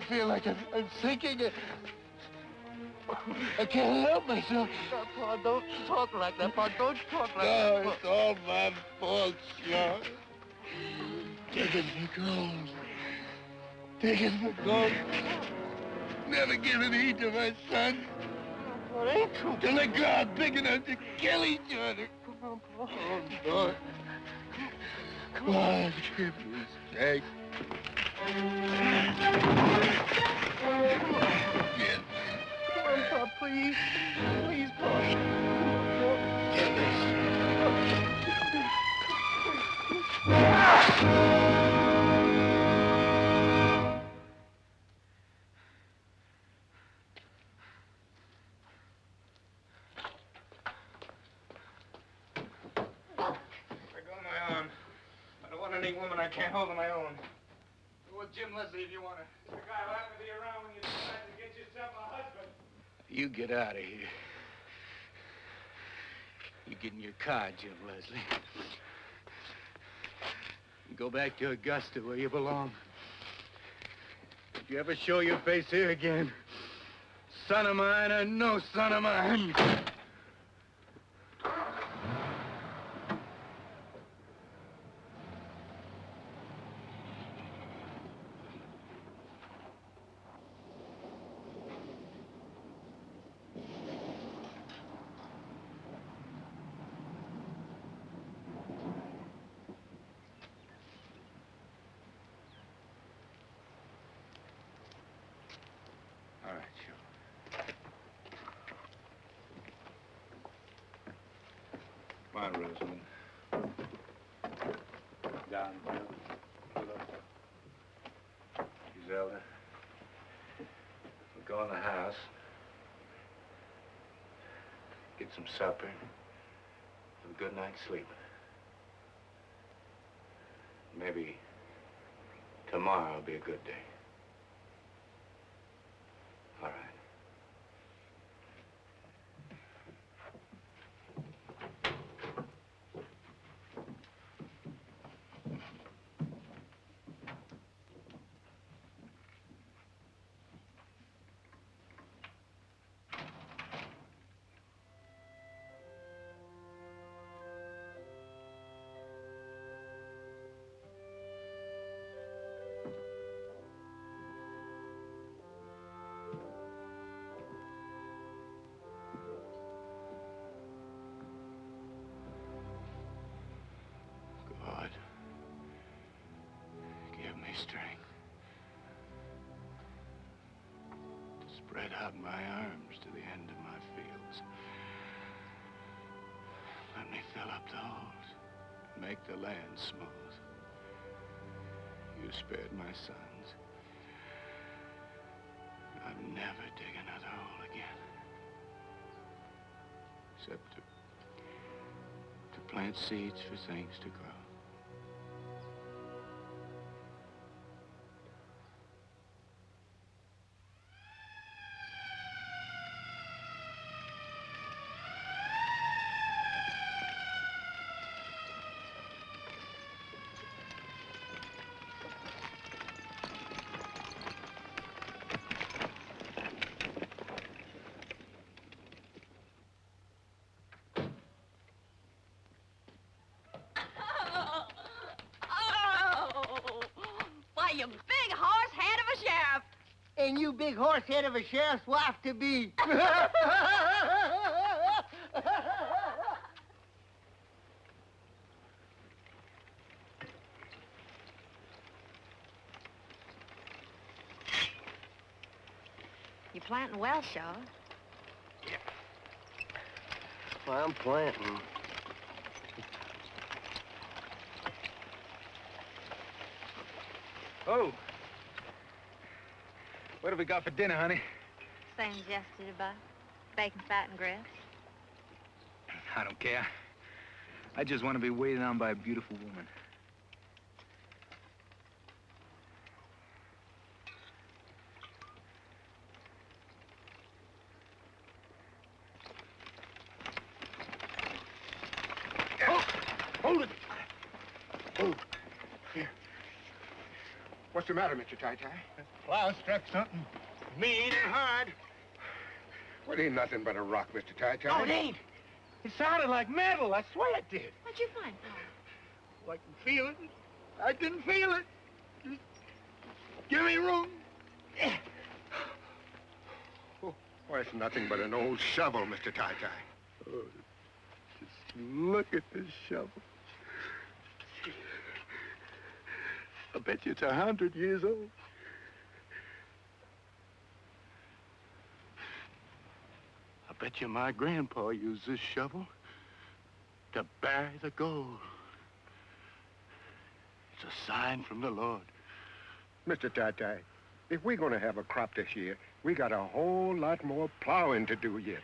I feel like I'm sinking. I can't help myself. Pa, don't talk like that, Pa. Don't talk like No, that. it's all my fault, Sean. Taking for gold. Taking for gold. Never giving heed to my son. It ain't true. Till they grow out big enough to kill each other. Come on, Pa. Oh, Lord. Come on, give me strength. Get Come on, Pa, please. Please, Pa. Get me. Any woman I can't hold on my own. Go with Jim Leslie if you want to. The guy will happen to be around when you decide to get yourself a husband. You get out of here. You get in your car, Jim Leslie. You go back to Augusta where you belong. If you ever show your face here again, son of mine or no son of mine. Come on, Rosamund. Down, Pluto. Griselda. We'll go in the house. Get some supper. Have a good night's sleep. Maybe tomorrow will be a good day. All right. Strength to spread out my arms to the end of my fields. Let me fill up the holes, make the land smooth. You spared my sons. I'll never dig another hole again. Except to plant seeds for things to grow. And you big horse head of a sheriff's wife to be. You're planting well, Shaw. Well, I'm planting. Oh. What have we got for dinner, honey? Same as yesterday, Bob. Bacon, fat, and grits. I don't care. I just want to be waited on by a beautiful woman. Hold it! Oh, here. What's the matter, Mr. Tie-Tie? Plow struck something mean and hard. Well, it ain't nothing but a rock, Mr. Tie-Tie. No, it ain't. It sounded like metal. I swear it did. What'd you find, Paul? I can feel it. I can feel it. Just give me room. Oh, why, it's nothing but an old shovel, Mr. Tie-Tie. Oh, just look at this shovel. I bet you it's 100 years old. I bet you my grandpa used this shovel to bury the gold. It's a sign from the Lord. Mr. Tie-Tie, if we're going to have a crop this year, we got a whole lot more plowing to do yet.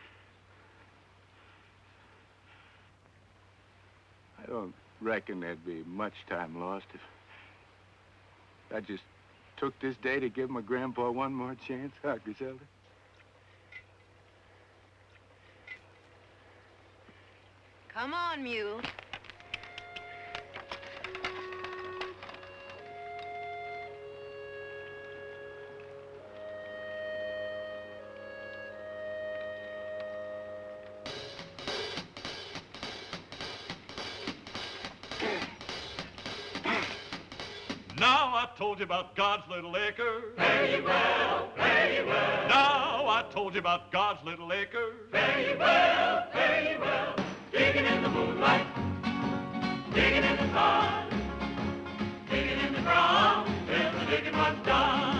I don't reckon there'd be much time lost if I just took this day to give my grandpa one more chance, huh, Griselda? Come on, mule. Now I told you about God's little acre. Fare ye well, fare ye well. Now I told you about God's little acre. Fare ye well, fare ye well. Digging in the moonlight, digging in the sun, digging in the ground till the digging was done.